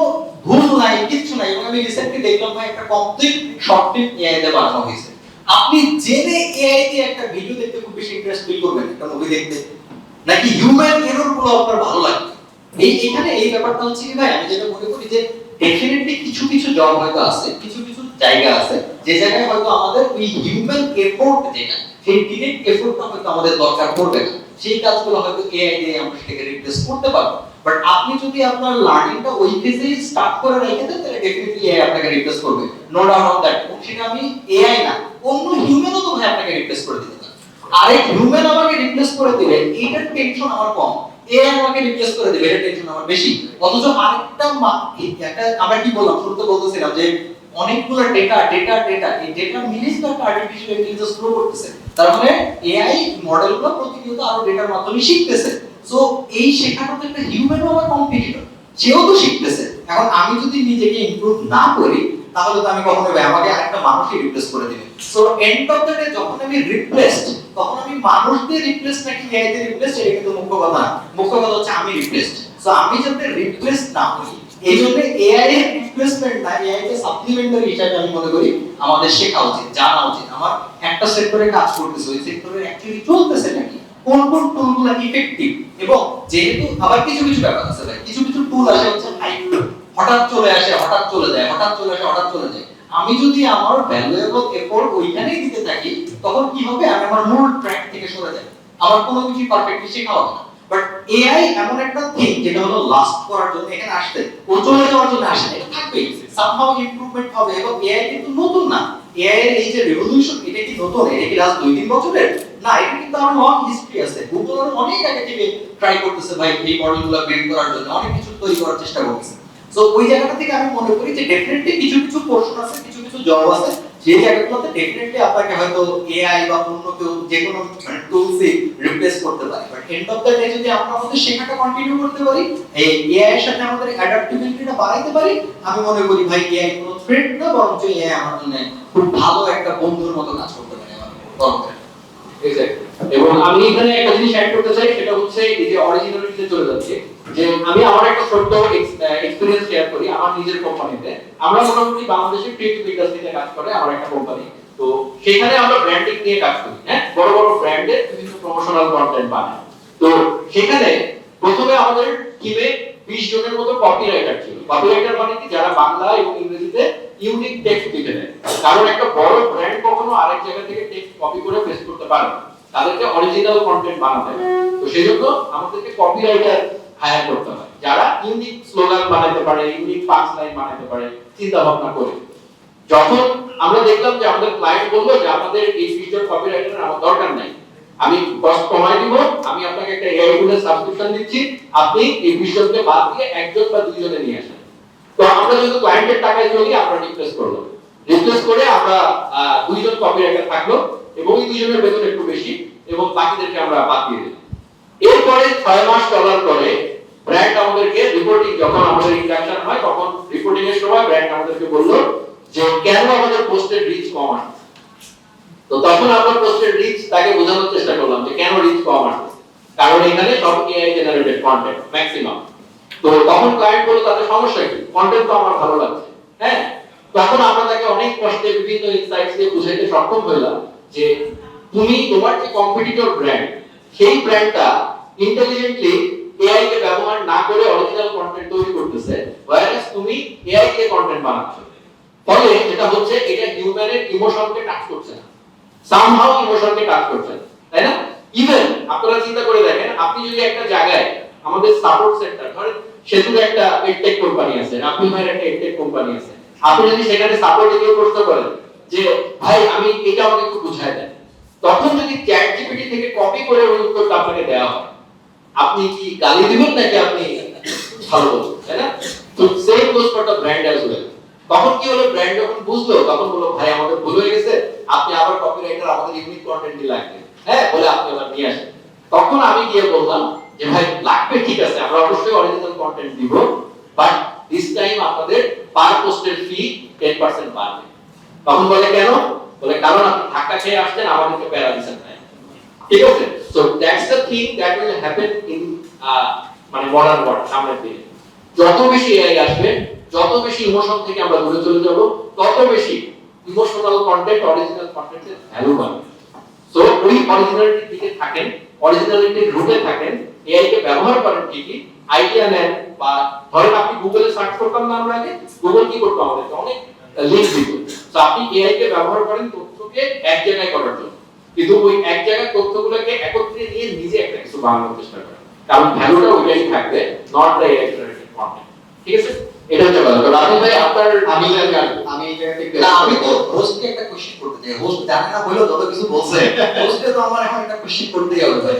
ভুল নাই, কিচ্ছু নাই। এবং আমি রিসেন্টলি দেখলাম ভাই একটা কমপ্লিট শর্ট ফিল্ম এআই দিয়ে বানানো হয়েছে। আপনি জেনে এআই দিয়ে একটা ভিডিও দেখতে খুব বেশি ইন্টারেস্ট ফিল করবেন একটা মুভি দেখতে, নাকি হিউম্যান এরর গুলো আপনার ভালো লাগবে? এখানে এই ব্যাপারটা হচ্ছে কি ভাই, আমি যেটা মনে করি যে ডেফিনেটলি কিছু কিছু জব হয়তো আছে, কিছু কিছু জায়গা আছে যে জায়গায় হয়তো আমাদের ওই হিউম্যান এফোর্ট যেটা, সেই ডিরেক্ট এফোর্টটা হয়তো আমাদের দরকার পড়বে না। সেই কাজগুলো হয়তো এআই দিয়ে আমরা সেটাকে রিপ্লেস করতে পারবো। বাট আপনি যদি আপনার লার্নিংটা ওই ফেজেই স্টার্ট করে রেখে দেন তাহলে ডেফিনেটলি এআই আপনাকে রিপ্লেস করবে, নো ডাউট অন দ্যাট। সেটা আমি এআই না, অন্য হিউম্যানও তো ভাই আপনাকে রিপ্লেস করে দিতে পারে। আরেক হিউম্যান আমাকে রিপ্লেস করে দিবে, এইটার টেনশন আমার কম। এআই আমাকে রিপ্লেস করে দিবে, এর টেনশন আমার বেশি। অথচ আরেকটা একটা আমরা কি বললাম, শুরুতে বলতেছিলাম যে অনেকগুলো ডেটা এই ডেটা মিলিয়ে তো একটা আর্টিফিশিয়াল ইন্টেলিজেন্স গ্রো করতেছে। তার মানে এআই মডেলগুলো প্রতিনিয়ত আরো ডেটার মাধ্যমে শিখতেছে। সো এই শেখাটা তো একটা হিউম্যানও আমার কম্পিটিটর, সেও তো শিখতেছে। এখন আমি যদি নিজেকে ইমপ্রুভ না করি তাহলে তো আমি কখনো আমাকে আরেকটা মানুষই রিপ্লেস করে দিবে। So end of the day যখন আমি রিপ্লেসড, তখন আমি মানুষ দিয়ে রিপ্লেস নাকি এআই দিয়ে রিপ্লেস, এটা কিন্তু মুখ্য কথা না। মুখ্য কথা হচ্ছে আমি রিপ্লেসড। সো আমি যাতে রিপ্লেস না হই, এই জন্য এআই এর রিপ্লেসমেন্ট না, এআই কে সাপ্লিমেন্টারি হিসেবে আমি মনে করি আমাদের শেখা উচিত, জানা উচিত। আমার একটা সেক্টরে কাজ করতেছে, ওই সেক্টরে অ্যাকচুয়ালি চলতেছে নাকি, কোন কোন টুলগুলো ইফেক্টিভ। এবং যেহেতু আবার কিছু কিছু ব্যাপার আছে ভাই, কিছু কিছু টুল আসে হচ্ছে হাইপ, হঠাৎ চলে আসে হঠাৎ চলে যায়, হঠাৎ চলে আসে হঠাৎ চলে যায়। আমি যদি আমার ভ্যালুয়েবল এফোর্ট ওইখানেই দিতে থাকি, তখন কি হবে, আমি আমার মূল ট্র্যাক থেকে সরে যাব, আমার কোনো কিছু পারফেক্টলি শেখা হবে না। বাট এআই এমন একটা থিং যেটা হলো লাস্ট করার জন্য এখানে আসছে, ও চলে যাওয়ার জন্য আসে না, এটা থাকবে, সামহাউ ইমপ্রুভমেন্ট হবে। এবং এআই কিন্তু নতুন না, এআই এর এই যে রেভলিউশন, এটা কি নতুন, এটা কি লাস্ট 2-3 বছরের না, এটা কিন্তু আরো লং হিস্ট্রি আছে। গুগল আরো অনেক আগে থেকে ট্রাই করতেছে ভাই এই মডেলগুলো বিল্ড করার জন্য, অনেক কিছু তৈরি করার চেষ্টা করতেছে। সো ওই জায়গাটা থেকে আমি মনে করি যে ডেফিনেটলি কিছু কিছু পোরশন আছে, কিছু কিছু জব আছে যে জায়গাগুলোতে ডেফিনেটলি আপনাকে হয়তো এআই বা অন্য কেউ যে কোনো টুলসই রিপ্লেস করতে পারে। But end of the day যদি আমরা আমাদের শেখাটা কন্টিনিউ করতে পারি, এই এআই এর সাথে আমাদের অ্যাডাপ্টিবিলিটিটা বাড়াইতে পারি, আমি মনে করি ভাই এআই কোনো থ্রেট না, বরঞ্চ এআই আমার জন্য খুব ভালো একটা বন্ধুর মতো কাজ করতে পারে আমার বরঞ্চ। এক্স্যাক্টলি। এবং আমি এখানে একটা জিনিস অ্যাড করতে চাই, সেটা হচ্ছে এই যে অরিজিনালিটিতে চলে যাচ্ছে, যে আমি আমার একটা ছোট্ট এক্সপেরিয়েন্স শেয়ার করি আমার নিজের কোম্পানিতে। আমরা মোটামুটি বাংলাদেশের ক্রিয়েটিভ ইন্ডাস্ট্রিতে কাজ করে আমার একটা কোম্পানি। তো সেখানে আমরা ব্র্যান্ডিং নিয়ে কাজ করি, হ্যাঁ, বড় বড় ব্র্যান্ডের বিভিন্ন প্রমোশনাল কন্টেন্ট বানাই। তো সেখানে প্রথমে আমাদের টিমে 20 জনের মতো কপিরাইটার ছিল। কপিরাইটার মানে কি, যারা বাংলা এবং ইংরেজিতে ইউনিক টেক্সট লিখে দেয়। কারণ একটা বড় ব্র্যান্ড কখনো আরেক জায়গা থেকে টেক্সট কপি করে পেস্ট করতে পারে না, তাদেরকে অরিজিনাল কন্টেন্ট বানাতে হবে। তো সেজন্য আমাদেরকে কপিরাইটার হায়ার করতে হয়, যারা ইউনিক স্লোগান বানাতে পারে, ইউনিক পাঁচ লাইন বানাতে পারে চিন্তা ভাবনা করে। যখন আমরা দেখলাম যে আমাদের ক্লায়েন্ট বললো যে আমাদের এই 20 জন কপিরাইটার আমার দরকার নাই, আমি কস্ট কমাই দিব, আমি আপনাকে একটা এআই টুলের সাবস্ক্রিপশন দিচ্ছি, আপনি এই 20 জনকে বাদ দিয়ে একজন বা দুইজনে নিয়ে আসেন। তো আমরা যেহেতু ক্লায়েন্টের টাকায় চলি, আমরা রিপ্লেস করলাম। রিপ্লেস করে আমরা 2 জন কপিরাইটার থাকলো, এবং এই 2 জনের বেতন একটু বেশি, এবং বাকিদেরকে আমরা বাদ দিয়ে দিলাম। এরপরে 6 মাস চলার পরে ব্র্যান্ড আমাদেরকে রিপোর্টিং, যখন আমাদের ইন্ডাকশন হয় তখন রিপোর্টিং এর সময় ব্র্যান্ড আমাদেরকে বলল যে কেন আমাদের পোস্টের রিচ কম আসছে। তো তখন আমরা পোস্টের রিচ তাকে বোঝানোর চেষ্টা করলাম যে কেন রিচ কম আসছে, কারণ এখানে সব এআই জেনারেটেড কন্টেন্ট ম্যাক্সিমাম। তো তখন ক্লায়েন্ট বলল তাদের সমস্যা কি, কন্টেন্ট তো আমার ভালো লাগছে, হ্যাঁ। তখন আমরা তাকে অনেক কষ্টে বিভিন্ন ইনসাইটস দিয়ে বুঝাইতে সক্ষম হইলাম যে তুমি তোমার যে কম্পিটিটর ব্র্যান্ড, সেই ব্র্যান্ডটা ইন্টেলিজেন্টলি এআই কে ব্যবহার না করে অরিজিনাল কন্টেন্ট তৈরি করতেছে, whereas তুমি এআই কে কন্টেন্ট বানাচ্ছো। ফলে যেটা হচ্ছে, এটা হিউম্যানের ইমোশনকে টাচ করছে না, সামহাউ ইমোশনকে টাচ করছে না, তাই না? ইভেন আপনারা চিন্তা করে দেখেন, আপনি যদি একটা জায়গায় আমাদের সাপোর্ট সেন্টার, ধরেন সেতুর একটা এডটেক কোম্পানি আছে, রাফিল ভাইয়ের একটা এডটেক কোম্পানি আছে, আপনি যদি সেখানে সাপোর্টে গিয়ে প্রশ্ন করেন যে ভাই আমি এটা আমাকে একটু বুঝায় দেন, তখন যদি চ্যাট জিপিটি থেকে কপি করে ওই উত্তরটা আপনাকে দেওয়া হয়, আপনি কি গালি দিবেন নাকি আপনি ভালো বলবেন, তাই না? তো same goes for the brand as well. তখন কি হলো, ব্র্যান্ড যখন বুঝলো তখন বললো ভাই আমাদের ভুল হয়ে গেছে, আপনি আবার কপিরাইটার আমাদের ইউনিক কন্টেন্ট লাগবে, হ্যাঁ বলে আপনি আবার নিয়ে আসেন। তখন আমি গিয়ে বললাম যে ভাই লাগবে ঠিক আছে, আমরা অবশ্যই অরিজিনাল কন্টেন্ট দিব, বাট দিস টাইম আপনাদের পার পোস্টের ফি 10% বাড়বে। তখন বলে কেন? বলে কারণ আপনি ধাক্কা খেয়ে আসছেন, আমাদেরকে প্যারা দিচ্ছেন না। ঠিক আছে, so that's the thing that will happen in মানে মডার্ন ওয়ার্ল্ড। সামনের দিকে যত বেশি এআই আসবে, যত বেশি ইমোশন থেকে আমরা দূরে চলে যাব, তত বেশি ইমোশনাল কন্টেন্ট, অরিজিনাল কন্টেন্টের ভ্যালু বাড়বে। সো ওই অরিজিনালিটির দিকে থাকেন, অরিজিনালিটির রুটে থাকেন, এআই কে ব্যবহার করেন ঠিকই, আইডিয়া নেন। বা ধরেন আপনি গুগলে সার্চ করতাম না আমরা আগে, গুগল কি করতো আমাদেরকে অনেক লিংক দিত। তো আপনি এআই কে ব্যবহার করেন তথ্যকে এক জায়গায় করার জন্য, কিন্তু ওই এক জায়গায় তথ্যগুলোকে একত্রে নিয়ে নিজে একটা কিছু বানানোর চেষ্টা করেন, কারণ ভ্যালুটা ওইটাই থাকবে, not the AI generated content. ঠিক আছে, এটা হচ্ছে কথা। তো রাহুল ভাই আপনার আমি এই জায়গাতে না, আমি তো হোস্টকে একটা কোশ্চেন করতে চাই। হোস্ট জানে না বলেও যত কিছু বলছে, হোস্টে তো আমার এখন একটা কোশ্চেন করতেই হবে ভাই।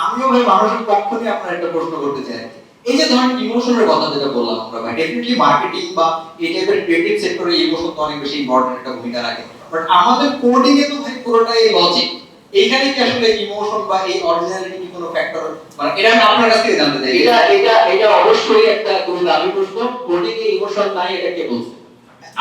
আমিও ভাই মানুষের পক্ষ নিয়ে আপনার একটা প্রশ্ন করতে চাই। এই যে ধরেন ইমোশনের কথা যেটা বললাম আমরা ভাই, ডেফিনেটলি মার্কেটিং বা এই টাইপের ক্রিয়েটিভ সেক্টরে ইমোশন তো অনেক বেশি ইম্পর্টেন্ট একটা ভূমিকা রাখে, বাট আমাদের কোডিং এ তো ভাই পুরোটাই লজিক। এইখানে কি আসলে ইমোশন বা এই অরিজিনালিটি কি কোনো ফ্যাক্টর, মানে এটা আমি আপনার কাছ থেকে জানতে চাই। এটা অবশ্যই একটা খুবই দামি প্রশ্ন। কোডিং এ ইমোশন নাই এটা কে বলছে?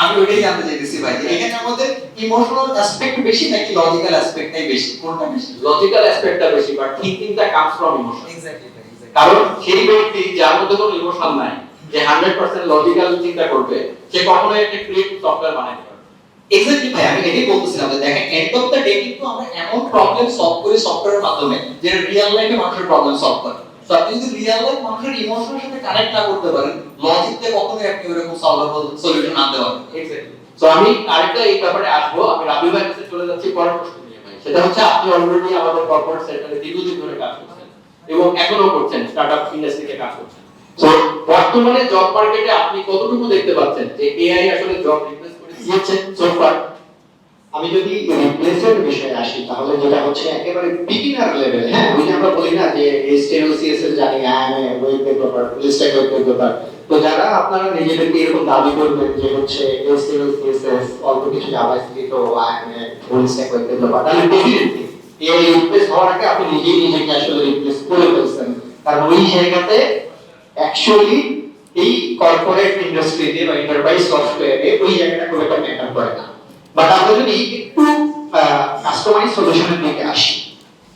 আমি ওইটাই জানতে চাইতেছি ভাই, যে এখানে আমাদের ইমোশনাল অ্যাসপেক্ট বেশি নাকি লজিক্যাল অ্যাসপেক্টটাই বেশি, কোনটা বেশি? লজিক্যাল অ্যাসপেক্টটা বেশি, বাট থিংকিংটা কামস ফ্রম ইমোশন। এক্স্যাক্টলি ভাই, এক্স্যাক্টলি। কারণ সেই ব্যক্তি যার মধ্যে কোনো ইমোশন নাই, যে 100% লজিক্যাল চিন্তা করবে, সে কখনোই একটা ক্রিয়েটিভ সফটওয়্যার বানাতে পারবে না। এক্স্যাক্টলি ভাই, আমি এটাই বলতেছিলাম যে দেখেন এন্ড অফ দ্য ডে কিন্তু আমরা এমন প্রবলেম সলভ করি সফটওয়্যারের মাধ্যমে যেটা রিয়েল লাইফে মানুষের প্রবলেম সলভ করে। সো আপনি যদি রিয়েল লাইফ মানুষের ইমোশনের সাথে কানেক্ট না করতে পারেন, লজিক দিয়ে কখনোই আপনি ওরকম সলভেবল সলিউশন আনতে পারবেন না। এক্স্যাক্টলি। সো আমি আরেকটা এই ব্যাপারে আসবো, আমি রাবি ভাইয়ের কাছে চলে যাচ্ছি পরের প্রশ্ন নিয়ে ভাই। সেটা হচ্ছে আপনি অলরেডি আমাদের কর্পোরেট সেক্টরে দীর্ঘদিন ধরে কাজ করছেন এবং এখনো করছেন, স্টার্টআপ ইন্ডাস্ট্রিতে কাজ করছেন। তো বর্তমানে জব মার্কেটে আপনি কতটুকু দেখতে পাচ্ছেন যে এআই আসলে জব রিপ্লেস করে দিয়েছে সো ফার? আমি যদি রিপ্লেসের বিষয়ে আসি, তাহলে যেটা হচ্ছে একেবারে বিগিনার লেভেল, হ্যাঁ ওই যে আমরা বলি না যে HTML CSS জানি, web developer, full stack web developer, তো যারা আপনারা নিজেদেরকে এরকম দাবি করবেন যে হচ্ছে HTML CSS অল্প কিছু জাভাস্ক্রিপ্ট ও ফুল স্ট্যাক ওয়েব ডেভেলপার, তাহলে ডেফিনেটলি এই রিপ্লেস হওয়ার আগে আপনি নিজেই নিজেকে আসলে রিপ্লেস করে ফেলছেন। কারণ ওই জায়গাতে অ্যাকচুয়ালি এই কর্পোরেট ইন্ডাস্ট্রিতে বা এন্টারপ্রাইজ সফটওয়্যারে ওই জায়গাটা খুব একটা ম্যাটার করে না। বাট আমরা যদি একটু কাস্টমাইজ সলিউশনের দিকে আসি,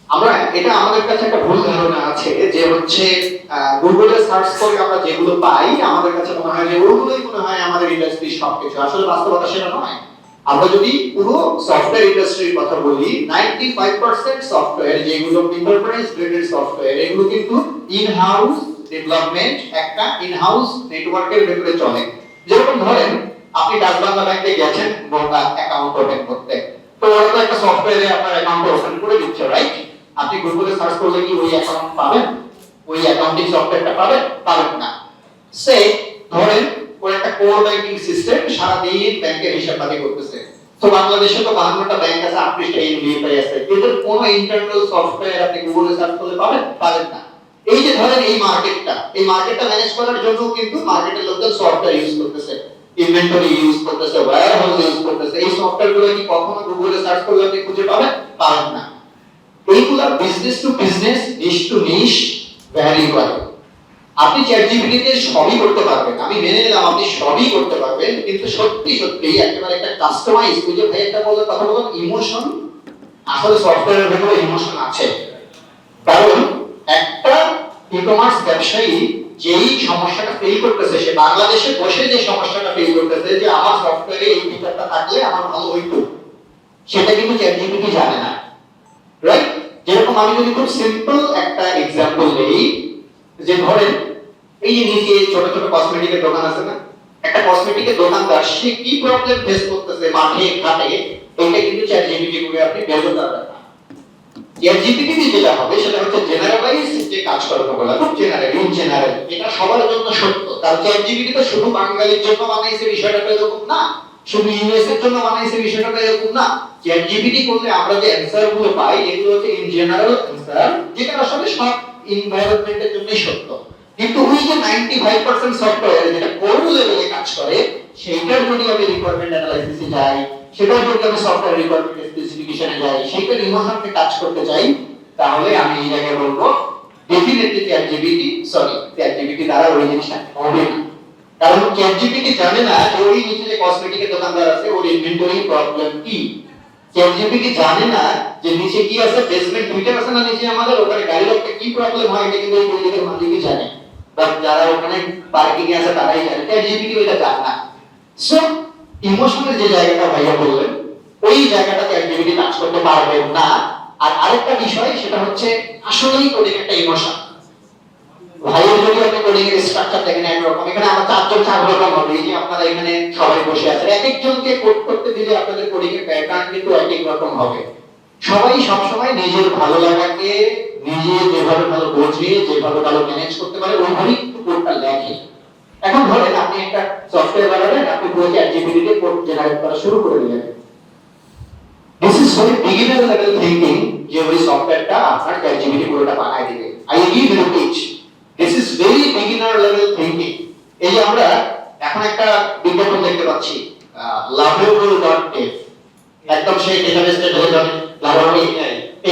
আমরা এটা আমাদের কাছে একটা ভুল ধারণা আছে যে হচ্ছে গুগলে সার্চ করে আমরা যেগুলো পাই আমাদের কাছে মনে হয় যে ওগুলোই মনে হয় আমাদের ইন্ডাস্ট্রির সবকিছু। আসলে বাস্তবতা সেটা নয়। আমরা যদি পুরো সফটওয়্যার ইন্ডাস্ট্রির কথা বলি, 95% সফটওয়্যার যেগুলো এন্টারপ্রাইজ গ্রেডেড সফটওয়্যার, এগুলো কিন্তু ইন হাউস ডেভেলপমেন্ট, একটা ইন হাউস নেটওয়ার্কের ভেতরে চলে। যেরকম ধরেন আপনি ডাকবাংলা ব্যাংকে গেছেন অ্যাকাউন্ট ওপেন করতে, তো ওরা তো একটা সফটওয়্যারে আপনার অ্যাকাউন্ট ওপেন করে দিচ্ছে, রাইট? আপনি গুগলে সার্চ করলে কি ওই অ্যাকাউন্ট পাবেন? ওই অ্যাকাউন্টিং সফটওয়্যারটা পাবেন না। সে ধরেন ওর একটা কোর ব্যাংকিং সিস্টেম, সারা দিন ব্যাংকের হিসাবপাতি করতেছে। তো বাংলাদেশে তো 52টা ব্যাংক আছে, 38টা ইউনিভার্সিটি আছে, এদের কোনো ইন্টারনাল সফটওয়্যার আপনি গুগলে সার্চ করলে পাবেন না। এই যে ধরেন এই মার্কেটটা ম্যানেজ করার জন্য কিন্তু মার্কেটের লোকজন সফটওয়্যার ইউজ করতেছে, ইনভেন্টরি ইউজ করতেছে, ওয়্যার হাউস ইউজ করতেছে। এই সফটওয়্যারগুলো কি কখনো গুগলে সার্চ করলে আপনি খুঁজে পাবেন না। এইগুলা business to business, niche to niche vary করে। আপনি চ্যাটজিপিটি তে সবই করতে পারবেন, আমি মেনে নিলাম আপনি সবই করতে পারবেন, কিন্তু সত্যি একেবারে একটা কাস্টমাইজ, ওই যে ভাই একটা কথা বললাম ইমোশন, আসলে সফটওয়্যারের ভেতরে ইমোশন আছে। কারণ একটা ই-কমার্স ব্যবসায়ী যেই সমস্যাটা ফেল করতেছে, সে বাংলাদেশে বসে যে সমস্যাটা ফেল করতেছে যে আমার সফটওয়্যারে এই ফিচারটা থাকলে আমার ভালো হইতো, সেটা কিন্তু চ্যাটজিপিটি জানে না, রাইট? যেরকম আমি যদি খুব সিম্পল একটা এক্সাম্পল দেই, যে ধরেন এই যে নিচে ছোট ছোট কসমেটিকের দোকান আছে না, একটা কসমেটিকের দোকানদার সে কি প্রবলেম ফেস করতেছে মাঠে ঘাটে, এটা কিন্তু চ্যাটজিপিটি করে আপনি বের করতে পারবেন না। চ্যাটজিপিটি যেটা হবে সেটা হচ্ছে জেনারেলাইজ যে কাজ করানো বলা, খুব জেনারেল, এটা সবার জন্য সত্য। কারণ চ্যাটজিপিটি তো শুধু বাঙালির জন্য বানাইছে বিষয়টা তো এরকম না, শুধু ইউএস এর জন্য বানাইছে বিষয়টা এরকম না। চ্যাট জিপিটি করলে আমরা যে অ্যানসার গুলো পাই এগুলো হচ্ছে ইন জেনারেল অ্যানসার, যেটা আসলে সব এনভায়রনমেন্টের জন্যই সত্য। কিন্তু ওই যে 95% সফটওয়্যার যেটা কোর লেভেলে কাজ করে, সেইটার যদি আমি রিকোয়ারমেন্ট অ্যানালাইসিসে যাই, সেটার যদি আমি সফটওয়্যার রিকোয়ারমেন্ট স্পেসিফিকেশনে যাই, সেইটার ইমোশনকে টাচ করতে চাই, তাহলে আমি এই জায়গায় বলবো ডেফিনেটলি চ্যাট জিপিটি দ্বারা ওই জিনিসটা হবে না। কারণ চ্যাট জিপিটি জানে না যে ওই নিচে যে কসমেটিকের দোকানদার আছে ওর ইনভেন্টরি প্রবলেম কি। চ্যাট জিপিটি জানে না যে নিচে কি আছে, বেসমেন্ট দুইটা আছে না নিচে আমাদের, ওখানে গাড়ির একটা কি প্রবলেম হয় এটা কিন্তু ওই বিল্ডিংয়ের মালিকই জানে, বাট যারা ওখানে পার্কিং এ আছে তারাই জানে। চ্যাট জিপিটি ওইটা জানে না। সো ইমোশনের যে জায়গাটা ভাইয়া বললেন, ওই জায়গাটা চ্যাট জিপিটি কাজ করতে পারবে না। আর আরেকটা বিষয় সেটা হচ্ছে আসলেই কোডিং একটা ইমোশন। ভাইয়ের যদি আপনি কোডিং এর স্ট্রাকচার দেখেন একরকম, এখানে আমার চারজন চার রকম হবে। এই যে আপনারা এখানে সবাই বসে আছেন, এক একজনকে কোড করতে দিলে আপনাদের কোডিং এর প্যাটার্ন কিন্তু এক এক রকম হবে। সবাই সবসময় নিজের ভালো লাগাকে নিজে যেভাবে ভালো বোঝে, যেভাবে ভালো ম্যানেজ করতে পারে ওইভাবেই কিন্তু কোডটা লেখে। এখন ধরেন আপনি একটা সফটওয়্যার বানাবেন, আপনি পুরো চ্যাট জিপিটি তে কোড জেনারেট করা শুরু করে দিলেন। This is very beginner level thinking যে ওই সফটওয়্যারটা আপনার চ্যাট জিপিটি পুরোটা বানায় দিবে। I give you teach, this is very beginner level thinking. এই যে আমরা এখন একটা বিজ্ঞাপন দেখতে পাচ্ছি lovable.dev, একদম সেই ডেটাবেসটা ধরে যাবেন lovable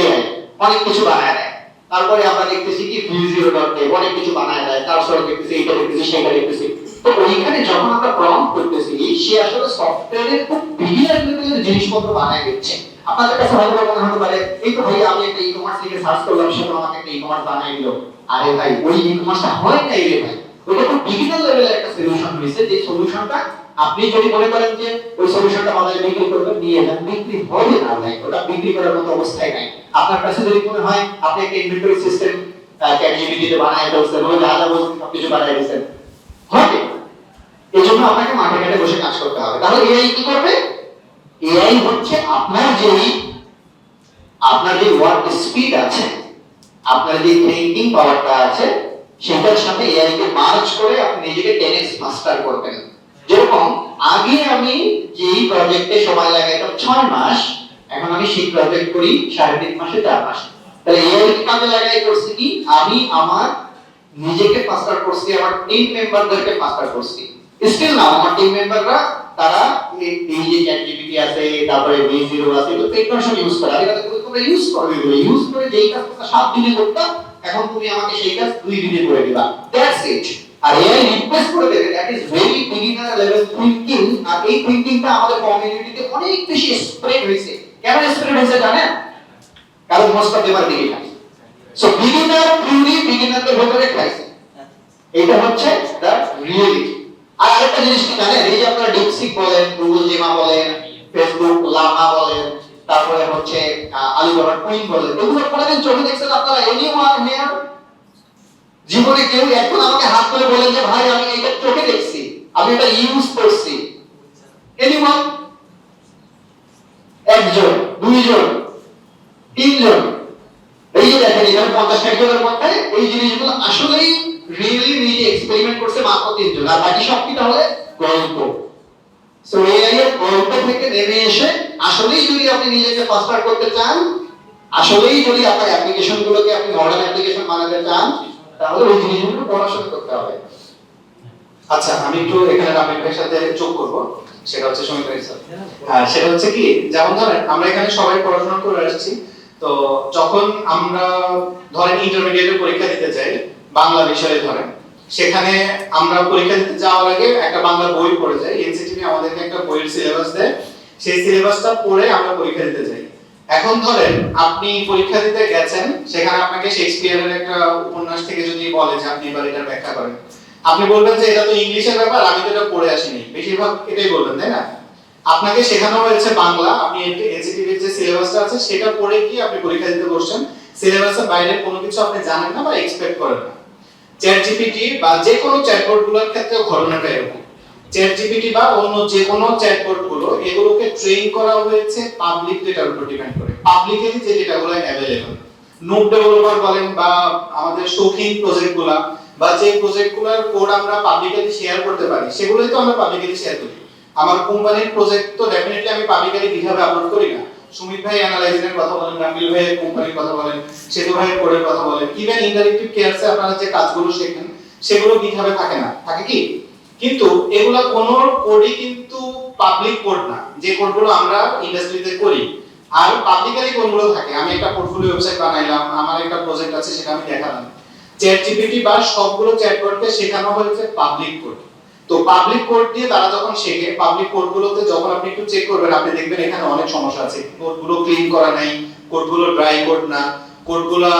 AI অনেক কিছু বানায় দেয়। তারপরে আমরা দেখতেছি কি view0.dev অনেক কিছু বানায় দেয়, তারপরে দেখতেছি এটা দেখতেছি সেটা দেখতেছি। তো ওইখানে যখন আমরা প্রম্পট করতেছি, সে আসলে সফটওয়্যারের খুব বিগিনার লেভেলের জিনিসপত্র বানায় দিচ্ছে। আপনাদের কাছে হয়তো মনে হতে পারে এই তো ভাই আমি একটা ই-কমার্স লিখে সার্চ করলাম, সেটা আমাকে একটা ই-কমার্স বানায় দিল। আরে ভাই ওই ই-কমার্সটা হয় নাই রে ভাই, ওটা খুব বিগিনার লেভেলের একটা সলিউশন হয়েছে। যে সলিউশনটা আপনি যদি মনে করেন যে ওই সলিউশনটা বাজারে বিক্রি করবেন, নিয়ে যান, বিক্রি হবে না ভাই, ওটা বিক্রি করার মতো অবস্থায় নাই। আপনার কাছে যদি মনে হয় আপনি একটা ইনভেন্টরি সিস্টেম চ্যাট জিপিটিতে বানায় ফেলছেন, ওই যা যা বলছেন সবকিছু বানায় দিয়েছেন, হবে না। এজন্য আপনাকে মাঠে ঘাটে বসে কাজ করতে হবে। তাহলে এআই কি করবে? এআই হচ্ছে আপনার যে ওয়ার্ক স্পিড আছে, আপনার যে থিংকিং পাওয়ারটা আছে, সেটার সাথে এআই কে মার্জ করে আপনি নিজেকে 10x মাস্টার করবেন। যেরকম আগে আমি যেই প্রজেক্টে সময় লাগাইতাম 6 মাস, এখন আমি সেই প্রজেক্ট করি 3.5 মাসে 4 মাস। তাহলে এআই কে কাজে লাগাই করছি কি, আমি আমার নিজেকে মাস্টার করছি, আমার টিম মেম্বারদেরকে মাস্টার করছি। স্টিল না আমার টিম মেম্বাররা তারা এই যে চ্যাট জিপিটি আছে, তারপরে V0 আছে, এগুলো টেকনোলজি ইউজ করে। আমি তাদের বলি তোমরা ইউজ করো, এগুলো ইউজ করে যেই কাজটা 7 দিনে করতাম, এখন তুমি আমাকে সেই কাজ 2 দিনে করে দিবা। That's it. আর এআই রিপ্লেস করে দেবে, that is very beginner level thinking. আর এই থিংকিংটা আমাদের কমিউনিটিতে অনেক বেশি স্প্রেড হয়েছে। কেন স্প্রেড হয়েছে জানেন? কারণ most of them are beginner. So beginner theory বিগিনারদের ভিতরে খাইছে। এটা হচ্ছে দ্য রিয়েলিটি। আর একটা জিনিস কি জানেন, এই যে আপনারা ডিপসিক বলেন, গুগল জেমা বলেন, ফেসবুক লামা বলেন, তারপরে হচ্ছে আলিবাবা টুইন বলেন, এগুলো কোনদিন চোখে দেখছেন আপনারা? এনিওয়ান হিয়ার জীবনে কেউ এখন আমাকে হাত ধরে বলেন যে ভাই আমি এটা চোখে দেখছি, আমি এটা ইউজ করছি? এনিওয়ান? একজন, দুইজন, তিনজন? এই যে দেখেন এখানে 50-60 জনের মধ্যে এই জিনিসগুলো আসলেই রিয়েলি নিজে এক্সপেরিমেন্ট করছে মাত্র 3 জন, আর বাকি সব কি তাহলে গল্প। সো এআই এর গল্প থেকে নেমে এসে আসলেই যদি আপনি নিজেকে মাস্টার করতে চান, আসলেই যদি আপনার অ্যাপ্লিকেশনগুলোকে আপনি মডার্ন অ্যাপ্লিকেশন বানাতে চান, তাহলে ওই জিনিসগুলো পড়াশোনা করতে হবে। আচ্ছা, আমি একটু এখানে রাবিবের সাথে যোগ করব, সেটা হচ্ছে সমীর স্যার। হ্যাঁ, সেটা হচ্ছে কি, যেমন ধরেন আমরা এখানে সবাই পড়াশোনা করে আসছি, তো যখন আমরা ধরেন ইন্টারমিডিয়েটের পরীক্ষা দিতে যাই বাংলা বিষয়ে, ধরেন সেখানে আমরা পরীক্ষা দিতে যাওয়ার আগে একটা বাংলা বই পড়ে যাই। এনসিটিভি আমাদেরকে একটা বইয়ের সিলেবাস দেয়, সেই সিলেবাসটা পড়ে আমরা পরীক্ষা দিতে যাই। এখন ধরেন আপনি পরীক্ষা দিতে গেছেন, সেখানে আপনাকে শেক্সপিয়ারের একটা উপন্যাস থেকে যদি বলে যে আপনি এবার এটার ব্যাখ্যা করেন, আপনি বলবেন যে এটা তো ইংলিশের ব্যাপার, আমি তো এটা পড়ে আসিনি, বেশিরভাগ এটাই বলবেন, তাই না? আপনাকে শেখানো হয়েছে বাংলা, আপনি এনসিটিভির যে সিলেবাসটা আছে সেটা পড়ে গিয়ে আপনি পরীক্ষা দিতে বসছেন, সিলেবাসের বাইরে কোনো কিছু আপনি জানেন না বা এক্সপেক্ট করেন না। চ্যাট জিপিটি বা যে কোনো চ্যাটবটগুলোর ক্ষেত্রে ঘটনাটা এরকম। চ্যাট জিপিটি বা অন্য যে কোনো চ্যাটবটগুলো, এগুলোকে ট্রেন করা হয়েছে পাবলিক ডেটার উপর ডিপেন্ড করে, পাবলিকলি যে ডেটাগুলো অ্যাভেলেবল। নোট ডেভেলপার বলেন বা আমাদের শৌখিন প্রজেক্টগুলো বা যে প্রজেক্টগুলোর কোড আমরা পাবলিকলি শেয়ার করতে পারি, সেগুলোই তো আমরা পাবলিকলি শেয়ার করি। আমার কোম্পানির প্রজেক্ট তো ডেফিনেটলি আমি পাবলিকালি কিভাবে আপলোড করি না। সুমিত ভাই অ্যানালাইজিংয়ের কথা বলেন, রাকিল ভাই কোম্পানির কথা বলেন, সেতু ভাই কোডের কথা বলেন, ইভেন ইন্টারেক্টিভ কেয়ারসে আপনারা যে কাজগুলো শেখেন সেগুলো কিভাবে থাকে না থাকে কি, কিন্তু এগুলা কোনো কোডই কিন্তু পাবলিক কোড না, যে কোডগুলো আমরা ইন্ডাস্ট্রিতে করি। আর পাবলিকালি কোনগুলো থাকে, আমি একটা পোর্টফোলিও ওয়েবসাইট বানাইলাম, আমার একটা প্রজেক্ট আছে সেটা আমি দেখালাম, চ্যাট জিপিটি বা সবগুলো চ্যাটবটকে শেখানো হয়েছে পাবলিক কোড। তো পাবলিক কোড দিয়ে তারা যখন শেখে, পাবলিক কোডগুলোতে যখন আপনি একটু চেক করবেন, আপনি দেখবেন এখানে অনেক সমস্যা আছে, কোডগুলো ক্লিন করা নাই, কোডগুলো ড্রাই কোড না, কোডগুলো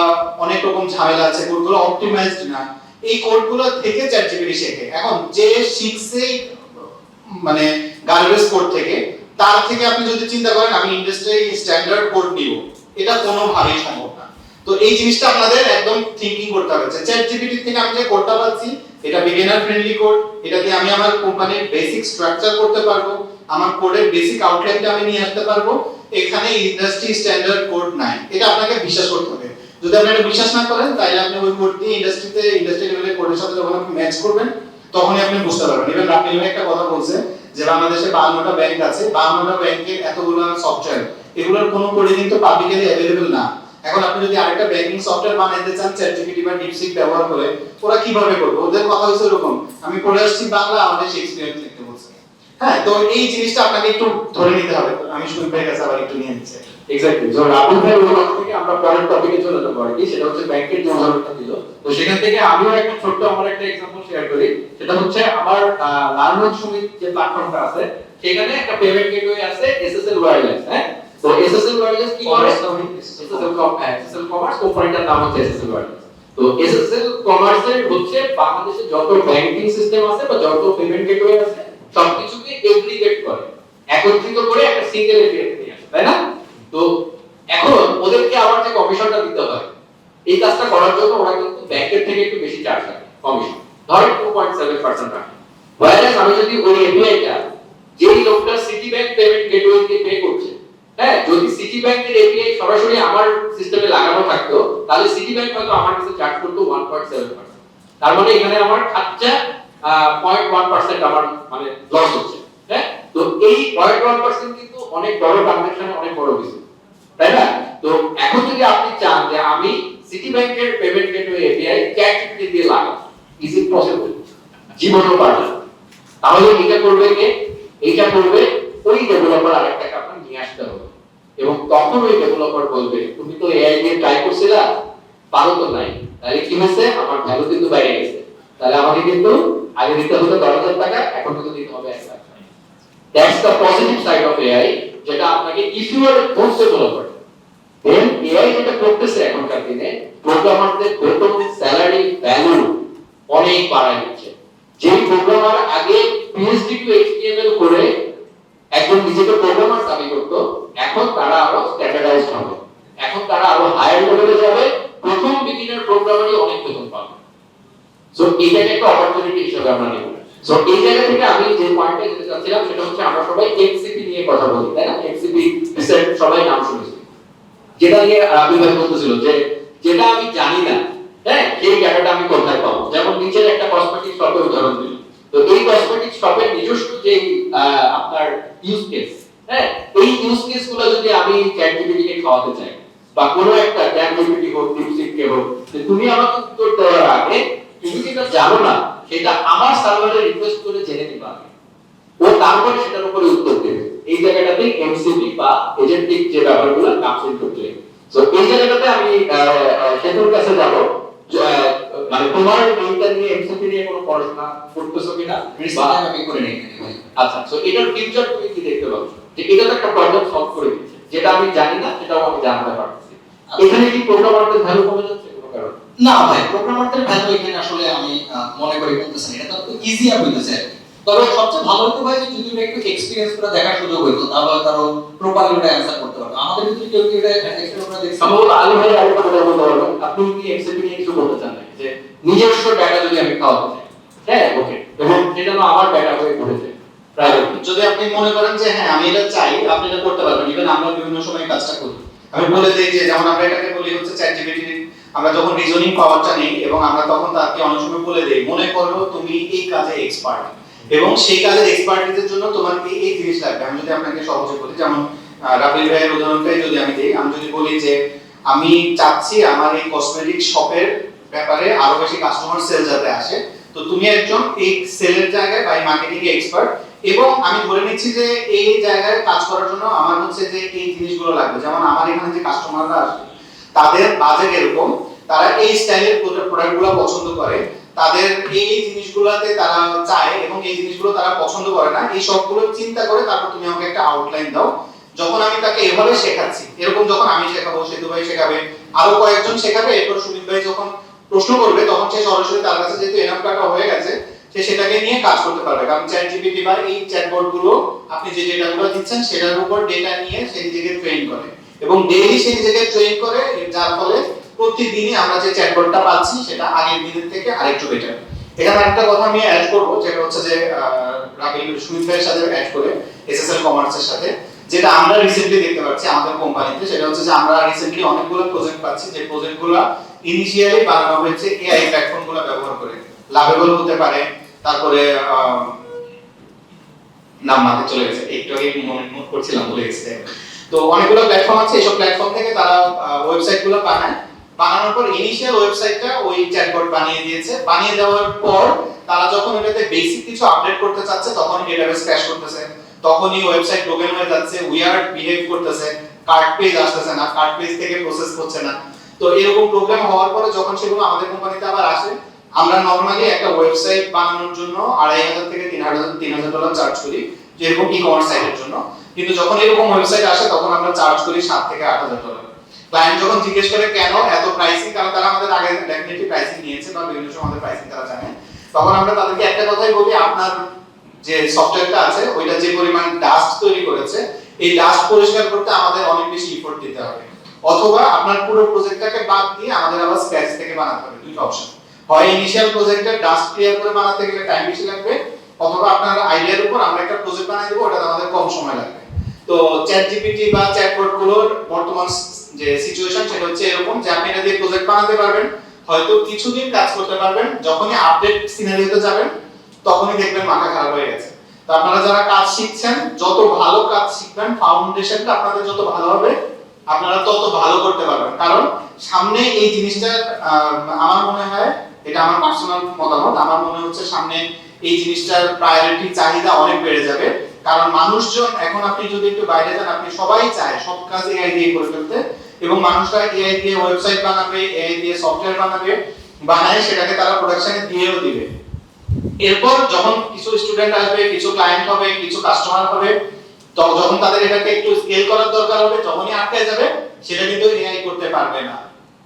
অনেক রকম ঝামেলা আছে, কোডগুলো অপটিমাইজড না। এই কোডগুলো থেকে চ্যাট জিপিটি শেখে। এখন যে শিখছে মানে গার্বেজ কোড থেকে, তার থেকে আপনি যদি চিন্তা করেন আমি ইন্ডাস্ট্রি স্ট্যান্ডার্ড কোড নিব, এটা কোনোভাবেই সম্ভব না। তো এই জিনিসটা আপনাদের একদম থিংকিং করতে হবে। চ্যাট জিপিটি থেকে আমি যে কোডটা পাচ্ছি এটা বিগিনার ফ্রেন্ডলি কোড, এটা দিয়ে আমি আমার কোম্পানির বেসিক স্ট্রাকচার করতে পারবো, আমার কোডের বেসিক আউটলাইনটা আমি নিয়ে আসতে পারবো, এখানে ইন্ডাস্ট্রি স্ট্যান্ডার্ড কোড নাই। এটা আপনাকে বিশ্বাস করতে হবে। যদি আপনি এটা বিশ্বাস না করেন, তাহলে আপনি ওই কোড দিয়ে ইন্ডাস্ট্রি লেভেলের কোডের সাথে যখন আপনি ম্যাচ করবেন, তখনই আপনি বুঝতে পারবেন। ইভেন রাকিল ভাই একটা কথা বলছে যে বাংলাদেশে 52টা ব্যাংক আছে, 52টা ব্যাংকের এতগুলো সফটওয়্যার, এগুলোর কোনো কোডই কিন্তু পাবলিকলি অ্যাভেলেবল না। এখন আপনি যদি আরেকটা ব্যাংকিং সফটওয়্যার বানাইতে চান চ্যাটজিপিটি বা ডিপসিক ব্যবহার করে, ওরা কিভাবে করবে? ওদের কথা হচ্ছে এরকম, আমি পড়ে আসছি বাংলা, আমাদের শেক্সপিয়ার লিখতে বলছে। হ্যাঁ, তো এই জিনিসটা আপনাকে একটু ধরে নিতে হবে। আমি শুরু থেকে কাছে আবার একটু নিয়ে নিচ্ছি। এক্স্যাক্টলি। সো রাহুল ভাই ওখান থেকে আমরা পরের টপিকে চলে যাবো আর কি, সেটা হচ্ছে ব্যাংকের যে উদাহরণটা দিল। তো সেখান থেকে আমিও একটা ছোট্ট আমার একটা एग्जांपल শেয়ার করি। সেটা হচ্ছে আমার লার্নার সুমিত যে প্ল্যাটফর্মটা আছে, সেখানে একটা পেমেন্ট গেটওয়ে আছে এসএসএল ওয়্যারলেস। হ্যাঁ, তো এসএসএল ওয়্যারলেস কি করে? এসএসএল কমার্স কোম্পানিটার নাম হচ্ছে এসএসএল ওয়্যারলেস। তো এসএসএল কমার্সের হচ্ছে বাংলাদেশে যত ব্যাংকিং সিস্টেম আছে বা যত পেমেন্ট গেটওয়ে আছে সবকিছুকে এগ্রিগেট করে, একত্রিত করে একটা সিঙ্গেল এপিআই নিয়ে আসে, তাই না? তো এখন ওদেরকে আবার যে কমিশনটা দিতে হয়, এই কাজটা করার জন্য ওরা কিন্তু ব্যাংকের থেকে একটু বেশি চার্জ রাখে, কমিশন ধরেন 2.7% রাখে। ওয়্যারলেস আমি যদি ওই এপিআইটা যেই লোকটা সিটি ব্যাংক পেমেন্ট গেটওয়ে কে পে করছে, হ্যাঁ, যদি সিটি ব্যাংকের এপিআই সরাসরি আমার সিস্টেমে লাগানো থাকতো, তাহলে সিটি ব্যাংক হয়তো আমার কাছে চার্জ করতো 1.7%। তার মানে এখানে আমার খরচা 0.1% আমার মানে লস হচ্ছে। হ্যাঁ, তো এই 0.1% কিন্তু অনেক বড় ট্রানজাকশনে অনেক বড় কিছু, তাই না? তো এখন যদি আপনি চান যে আমি সিটি ব্যাংকের পেমেন্ট গেটওয়ে এপিআই চ্যাটজিপিটি দিয়ে লাগাবো, ইজ ইট পসিবল? জীবনও পারবে না। তাহলে এটা করবে কে? এইটা করবে ওই ডেভেলপার, আরেকটাকে আপনার নিয়ে আসতে হবে, এবং তখন ওই ডেভেলপার বলবে তুমি তো এআই দিয়ে ট্রাই করছিলা, পারো তো নাই, তাহলে কি হয়েছে? আমার ভ্যালু কিন্তু বেড়ে গেছে, তাহলে আমাকে কিন্তু আগে দিতে হতো 10,000 টাকা, এখন কিন্তু দিতে হবে 1 lakh. That's the positive side of AI, যেটা আপনাকে if you are good developer, then AI যেটা করতেছে এখনকার দিনে প্রোগ্রামারদের বেতন, স্যালারি, ভ্যালু অনেক বাড়ায় দিচ্ছে। যে প্রোগ্রামার আগে পিএইচডি টু এইচটিএমএল করে একজন নিজেকে প্রোগ্রামার দাবি করত, এখন তারা আরো স্ট্যান্ডার্ডাইজড হবে, এখন তারা আরো হায়ার লেভেলে যাবে, প্রথম বিগিনার প্রোগ্রামারই অনেক বেতন পাবে। সো এটাকে একটা অপরচুনিটি হিসেবে আমরা নেব। সো এই জায়গা থেকে আমি যে পয়েন্টে যেতে চাচ্ছিলাম সেটা হচ্ছে আমরা সবাই এমসিপি নিয়ে কথা বলি, তাই না? এমসিপি রিসেন্ট সবাই নাম শুনেছি, যেটা নিয়ে রাবি ভাই বলতেছিল যে যেটা আমি জানি না, হ্যাঁ, সেই জায়গাটা আমি কোথায় পাবো। যেমন নিচের একটা কসমেটিক শপের উদাহরণ দিল, তো এই কসমেটিক শপের নিজস্ব যে আপনার ইউজ কেস, হ্যাঁ, এই ইউজ কেস গুলো যদি আমি চ্যাটজিপিটি কে খাওয়াতে চাই, বা কোনো একটা চ্যাটজিপিটি হোক, ডিপসিক কে হোক, যে তুমি আমাকে উত্তর দেওয়ার আগে তুমি যেটা জানো না সেটা আমার সার্ভারে রিকোয়েস্ট করে জেনে নিবা, ও তারপরে সেটার উপরে উত্তর দেবে। এই জায়গাটাতে এমসিপি বা এজেন্টিক যে ব্যাপারগুলো কাজ করতে। সো এই জায়গাটাতে আমি সেতুর কাছে যাব, মানে তোমার এইটা নিয়ে এমসিপি নিয়ে কোনো পড়াশোনা করতেছো কিনা? রিসার্চ আমি করে নেই। আচ্ছা, সো এটার ফিউচার তুমি কি দেখতে পাচ্ছ? যে এটা তো একটা প্রবলেম সলভ করে দিচ্ছে, যেটা আমি জানি না সেটাও আমি জানতে পারতেছি। এখানে কি প্রোগ্রামারদের ভ্যালু কমে যাচ্ছে কোনো কারণে? না ভাই, প্রোগ্রামারদের ভ্যালু এখানে আসলে আমি মনে করি বলতেছি না, এটা তো ইজিয়ার হইতেছে। তবে সবচেয়ে ভালো হতো ভাই যদি ওটা একটু এক্সপেরিয়েন্স করে দেখার সুযোগ হইতো, তাহলে তারও প্রপারলি ওটা অ্যানসার করতে পারতো। আমাদের ভিতরে কেউ কি এটা এক্সপেরিয়েন্স করে দেখছে? সম্ভবত আলী ভাই আরেকটা কথা বলতে পারবেন, আপনি কি এমসিপি নিয়ে কিছু বলতে চান নাকি? যে নিজস্ব ডাটা যদি আমি খাওয়াতে চাই, হ্যাঁ, ওকে, এবং সেটা না আমার ডাটা হয়ে পড়েছে প্রাইভেট। যদি আপনি মনে করেন যে হ্যাঁ আমি এটা চাই, আপনি এটা করতে পারবেন। ইভেন আমরা বিভিন্ন সময় কাজটা করি, আমি বলে দেই যে যেমন আমরা এটাকে বলি হচ্ছে চ্যাটজিপিটি, আমরা যখন রিজনিং পাওয়ারটা নেই এবং আমরা তখন তাকে অনেক সময় বলে দেই মনে করো তুমি এই কাজে এক্সপার্ট, এবং সেই কাজের এক্সপার্টিসের জন্য তোমার এই জিনিস লাগবে। আমি যদি আপনাকে সহজে বলি, যেমন রাফেল ভাইয়ের উদাহরণটাই যদি আমি দিই, আমি যদি বলি যে আমি চাচ্ছি আমার এই কসমেটিক শপের ব্যাপারে আরো বেশি কাস্টমার সেল যাতে আসে, তো তুমি একজন এই সেলের জায়গায় বা মার্কেটিং এক্সপার্ট, এবং আমি ধরে নিচ্ছি যে এই জায়গায় কাজ করার জন্য আমার হচ্ছে যে এই জিনিসগুলো লাগবে। যেমন আমার এখানে যে কাস্টমাররা আসবে তাদের বাজেট এরকম, তারা এই স্টাইলের প্রোডাক্টগুলো পছন্দ করে, তাদের এই জিনিসগুলোতে তারা চায় এবং এই জিনিসগুলো তারা পছন্দ করে না, এই সবগুলো চিন্তা করে তারপর তুমি আমাকে একটা আউটলাইন দাও। যখন আমি তাকে এভাবে শেখাচ্ছি, এরকম যখন আমি শেখাবো, সেতু ভাই শেখাবে, আরো কয়েকজন শেখাবে, এরপর সুমিত ভাই যখন প্রশ্ন করবে তখন সে সরাসরি তার কাছে যেহেতু এনাফ টাকা হয়ে গেছে, সে সেটাকে নিয়ে কাজ করতে পারবে। কারণ চ্যাট জিপিটি বা এই চ্যাটবট গুলো আপনি যে ডেটাগুলো দিচ্ছেন সেটার উপর ডেটা নিয়ে সে নিজেকে ট্রেন করে এবং ডেইলি সে নিজেকে ট্রেন করে, যার ফলে প্রতিদিনই আমরা যে চ্যাটবটটা পাচ্ছি সেটা আগের দিনের থেকে আরেকটু বেটার। এখানে একটা কথা আমি অ্যাড করব, যেটা হচ্ছে যে রাকিব সুমিত ভাইয়ের সাথে অ্যাড করে এসএসএল কমার্সের সাথে, যেটা আমরা রিসেন্টলি দেখতে পাচ্ছি আমাদের কোম্পানিতে, সেটা হচ্ছে যে আমরা রিসেন্টলি অনেকগুলো প্রজেক্ট পাচ্ছি যে প্রজেক্টগুলো ইনিশিয়ালি বানানো হয়েছে এআই প্ল্যাটফর্মগুলো ব্যবহার করে। লাভেবল হতে পারে, তারপরে নাম মাথায় চলে গেছে, একটু আগে মনে নোট করছিলাম ভুলে গেছে। তো অনেকগুলো প্ল্যাটফর্ম আছে, এইসব প্ল্যাটফর্ম থেকে তারা ওয়েবসাইটগুলো বানায়, বানানোর পর ইনিশিয়াল ওয়েবসাইটটা ওই চ্যাটবট বানিয়ে দিয়েছে। বানিয়ে দেওয়ার পর তারা যখন এটাতে বেসিক কিছু আপডেট করতে চাচ্ছে তখনই ডেটাবেস ক্র্যাশ করতেছে, তখনই ওয়েবসাইট ব্রোকেন হয়ে যাচ্ছে, উইয়ার্ড বিহেভ করতেছে, কার্ট পেজ আসতেছে না, কার্ট পেজ থেকে প্রসেস করছে না। তো এরকম প্রবলেম হওয়ার পরে যখন সেগুলো আমাদের কোম্পানিতে আবার আসে, আমরা নরমালি একটা ওয়েবসাইট বানানোর জন্য $2,500 থেকে $3,000 চার্জ করি, যেরকম ই কমার্স সাইটের জন্য। কিন্তু যখন এরকম ওয়েবসাইট আসে তখন আমরা চার্জ করি $7,000 থেকে $8,000। ক্লায়েন্ট যখন জিজ্ঞেস করে কেন এত প্রাইসিং, কারণ তারা আমাদের আগে ডেফিনেটলি প্রাইসিং নিয়েছে বা বিভিন্ন সময় আমাদের প্রাইসিং তারা জানে, তখন আমরা তাদেরকে একটা কথাই বলি, আপনার যে সফটওয়্যারটা আছে ওইটা যে পরিমাণ ডাস্ট তৈরি করেছে, এই ডাস্ট পরিষ্কার করতে আমাদের অনেক বেশি এফোর্ট দিতে হবে, অথবা আপনার পুরো প্রজেক্টটাকে বাদ দিয়ে আমাদের আবার স্ক্র্যাচ থেকে বানাতে হবে। দুটো অপশন, হয় ইনিশিয়াল প্রজেক্টের ডাস্ট ক্লিয়ার করে বানাতে গেলে টাইম বেশি লাগবে, অথবা আপনার আইডিয়ার উপর আমরা একটা প্রজেক্ট বানাই দেব, ওটা আমাদের কম সময় লাগবে। তো চ্যাট জিপিটি বা চ্যাটবট গুলোর বর্তমান যে সিচুয়েশন সেটা হচ্ছে এরকম যে আপনি এটা দিয়ে প্রজেক্ট বানাতে পারবেন, হয়তো কিছুদিন কাজ করতে পারবেন, যখনই আপডেট সিনারিওতে যাবেন তখনই দেখবেন মাথা খারাপ হয়ে গেছে। তো আপনারা যারা কাজ শিখছেন, যত ভালো কাজ শিখবেন, ফাউন্ডেশনটা আপনাদের যত ভালো হবে, আপনারা তত ভালো করতে পারবেন। কারণ সামনে এই জিনিসটা আমার মনে হয়, এটা আমার পার্সোনাল মতামত, আমার মনে হচ্ছে সামনে এই জিনিসটার প্রায়োরিটি চাহিদা অনেক বেড়ে যাবে। কারণ মানুষজন এখন, আপনি যদি একটু বাইরে যান, আপনি সবাই চায় সব কাজ এআই দিয়ে করে ফেলতে, এবং মানুষরা এআই দিয়ে ওয়েবসাইট বানাবে, এআই দিয়ে সফটওয়্যার বানাবে, বানায় সেটাকে তারা প্রোডাকশনে দিয়েও দিবে। এরপর যখন কিছু স্টুডেন্ট আসবে, কিছু ক্লায়েন্ট হবে, কিছু কাস্টমার হবে, যখন তাদের এটাকে একটু স্কেল করার দরকার হবে, যখনই আটকে যাবে, সেটা কিন্তু এআই করতে পারবে না,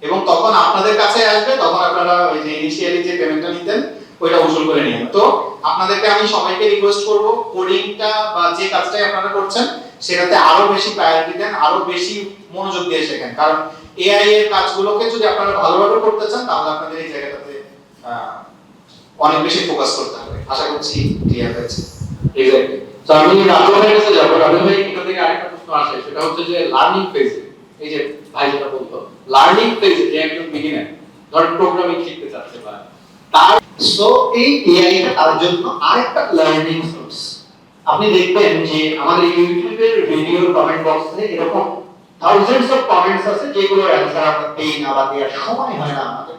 এবং তখন আপনাদের কাছে আসবে, তখন আপনারা ওই যে ইনিশিয়ালি যে পেমেন্টটা নিতেন ওইটা উসুল করে নেবেন। তো আপনাদেরকে আমি সবাইকে রিকোয়েস্ট করব, কোডিংটা বা যে কাজটাই আপনারা করছেন সেটাতে আরো বেশি প্রায়োরিটি দেন, আরো বেশি মনোযোগ দিয়ে শেখেন। কারণ এআই এর কাজগুলোকে যদি আপনারা ভালোভাবে করতে চান, তাহলে আপনাদের এই জায়গাটাতে অনেক বেশি ফোকাস করতে হবে। আশা করছি ক্লিয়ার হয়েছে। এক্স্যাক্টলি। তো আমি রাজু ভাইয়ের কাছে যাব। রাজু ভাই এটা থেকে আরেকটা প্রশ্ন আসে, সেটা হচ্ছে যে লার্নিং ফেজে, এই যে ভাই যেটা বলতো, লার্নিং ফেজে যে একজন বিগিনার ধরেন প্রোগ্রামিং শিখতে চাচ্ছে বা তার, সো এই এআই টা তার জন্য আরেকটা লার্নিং সোর্স। আপনি দেখবেন যে আমাদের ইউটিউবের ভিডিওর কমেন্ট বক্সে এরকম থাউজেন্ডস অফ কমেন্টস আছে যেগুলোর অ্যানসার আমরা দেই না বা দেওয়ার সময় হয় না আমাদের।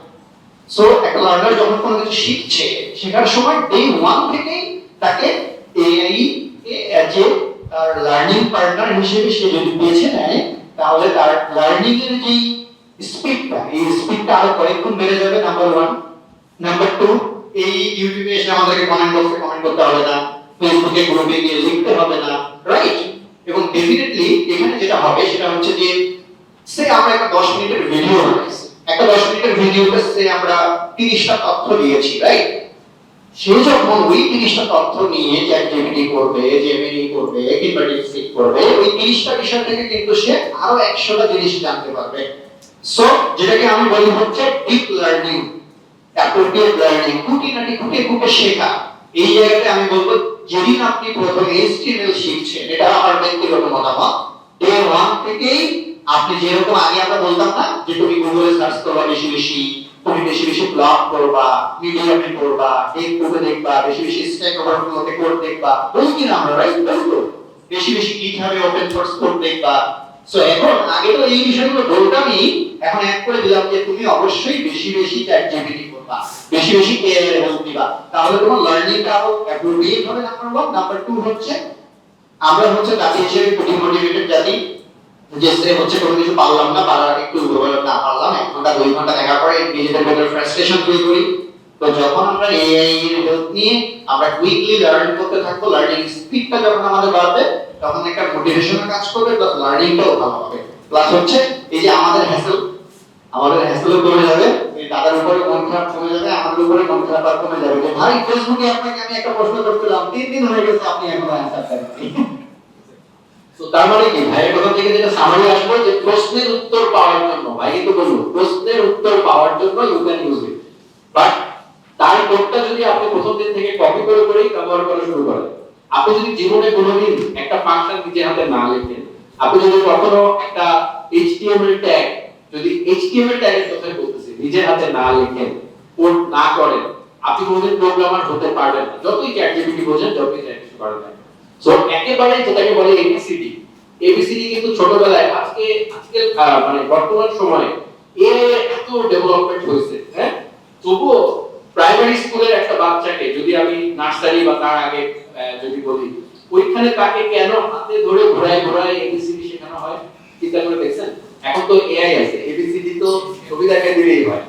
সো একটা লার্নার যখন কোনো কিছু শিখছে, শেখার সময় ডে 1 থেকেই তাকে এআই এজ এ তার লার্নিং পার্টনার হিসেবে সে যদি বেছে নেয়, তাহলে তার লার্নিং এর যে স্পিডটা, এই স্পিডটা আরো কয়েক গুণ বেড়ে যাবে। নাম্বার 1। নাম্বার 2, এই ইউটিউবে এসে আমাদেরকে কমেন্ট বক্সে কমেন্ট করতে হবে না, ফেসবুকে গ্রুপে গিয়ে লিখতে হবে না, রাইট? এবং ডেফিনেটলি এখানে যেটা হবে সেটা হচ্ছে যে সে আমরা একটা 10 মিনিটের ভিডিও বানাইছি, একটা 10 মিনিটের ভিডিওতে সে আমরা 30টা তথ্য দিয়েছি, রাইট? সে যখন ওই 30টা তথ্য নিয়ে চ্যাট জিপিটি করবে, জেমিনি করবে, কিংবা ডিপসিক করবে, ওই 30টা বিষয় থেকে কিন্তু সে আরো 100টা জিনিস জানতে পারবে। সো যেটাকে আমি বলি হচ্ছে ডিপ লার্নিং, অ্যাপ্রোপ্রিয়েট লার্নিং, খুঁটিনাটি খুঁটে খুঁটে শেখা। এই জায়গাতে আমি বলবো, যেদিন আপনি প্রথমে HTML শিখছেন, এটা আমার ব্যক্তিগত মতামত, ডে 1 থেকেই আপনি যেরকম আগে আমরা বলতাম না যে তুমি গুগলে সার্চ করবা বেশি বেশি, তুমি বেশি বেশি ব্লগ করবা, মিডিয়ামে করবা, ইউটিউবে দেখবা, বেশি বেশি স্ট্যাক ওভারফ্লোতে কোড দেখবা, বলি কিনা আমরা, রাইট? বেশি বেশি গিটহাবে ওপেন সোর্স কোড দেখবা। সো এখন আগে তো এই বিষয়গুলো বলতামই, এখন এক করে দিলাম যে তুমি অবশ্যই বেশি বেশি চ্যাট জিপিটি করবা, বেশি বেশি এআই এর হেল্প নিবা, তাহলে তোমার লার্নিংটা আরো অ্যাপ্রোপ্রিয়েট হবে। নাম্বার 1। নাম্বার 2 হচ্ছে আমরা হচ্ছে জাতি হিসেবে ডিমোটিভেটেড জাতি, যে সে হচ্ছে কোনো কিছু পারলাম না, পারার একটু না পারলাম 1 ঘন্টা 2 ঘন্টা দেখার পরে নিজেদের ভেতরে ফ্রাস্ট্রেশন তৈরি করি। তো যখন আমরা এআই এর হেল্প নিয়ে আমরা কুইকলি লার্ন করতে থাকবো, লার্নিং স্পিডটা যখন আমাদের বাড়বে, তখন একটা মোটিভেশন কাজ করবে, প্লাস লার্নিংটাও ভালো হবে। প্লাস হচ্ছে এই যে আমাদের হ্যাসেলও কমে যাবে, এই দাদার উপরে মন খারাপ কমে যাবে, আমাদের উপরে মন খারাপ আর কমে যাবে যে ভাই ফেসবুকে আপনাকে আমি একটা প্রশ্ন করছিলাম 3 দিন হয়ে গেছে আপনি এখনো অ্যানসার দেননি। তো তার মানে কি ভাইয়ের কথা থেকে যেটা সামারি আসলো যে প্রশ্নের উত্তর পাওয়ার জন্য, ভাই তো বললো প্রশ্নের উত্তর পাওয়ার জন্য you can use it, but তার কোডটা যদি আপনি প্রথম দিন থেকে কপি করে করেই ব্যবহার করা শুরু করেন, আপনি যদি জীবনে কোনোদিন একটা ফাংশন নিজে হাতে না লেখেন, আপনি যদি কখনো একটা HTML ট্যাগ, যদি HTML ট্যাগের কথা বলতেছি, নিজে হাতে না লেখেন, কোড না করেন, আপনি কোনোদিন প্রোগ্রামার হতে পারবেন না, যতই চ্যাট জিপিটি বোঝেন, যতই যা কিছু করেন না। সো একেবারে যেটাকে বলে এবিসিডি কিন্তু ছোটবেলায় আজকে মানে বর্তমান সময়ে এর এত ডেভেলপমেন্ট হয়েছে, হ্যাঁ, তবুও প্রাইমারি স্কুলের একটা বাচ্চাকে যদি আমি নার্সারি বা তার আগে যদি বলি, ওইখানে তাকে কেন হাতে ধরে ঘোরায় ঘোরায় এবিসিডি শেখানো হয়, চিন্তা করে দেখছেন? এখন তো এআই আছে, এবিসিডি তো ছবি দেখা দিলেই হয়,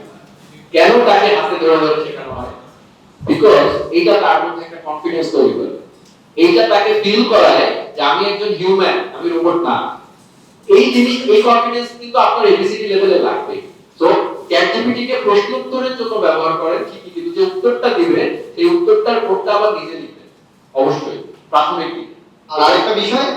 কেন তাকে হাতে ধরে ধরে শেখানো হয়? বিকজ এটা তার মধ্যে একটা কনফিডেন্স তৈরি করে, এইটা তাকে ফিল করায় যে আমি একজন হিউম্যান, আমি রোবট না। এই জিনিস, এই কনফিডেন্স কিন্তু আপনার এবিসিডি লেভেলে লাগবে। সো চ্যাটজিপিটি কে প্রশ্ন উত্তরের জন্য ব্যবহার করেন ঠিকই, কিন্তু যে উত্তরটা দিবে সেই উত্তরটার কোডটা আবার নিজে লিখবেন অবশ্যই প্রাথমিক দিকে। আর আরেকটা বিষয়,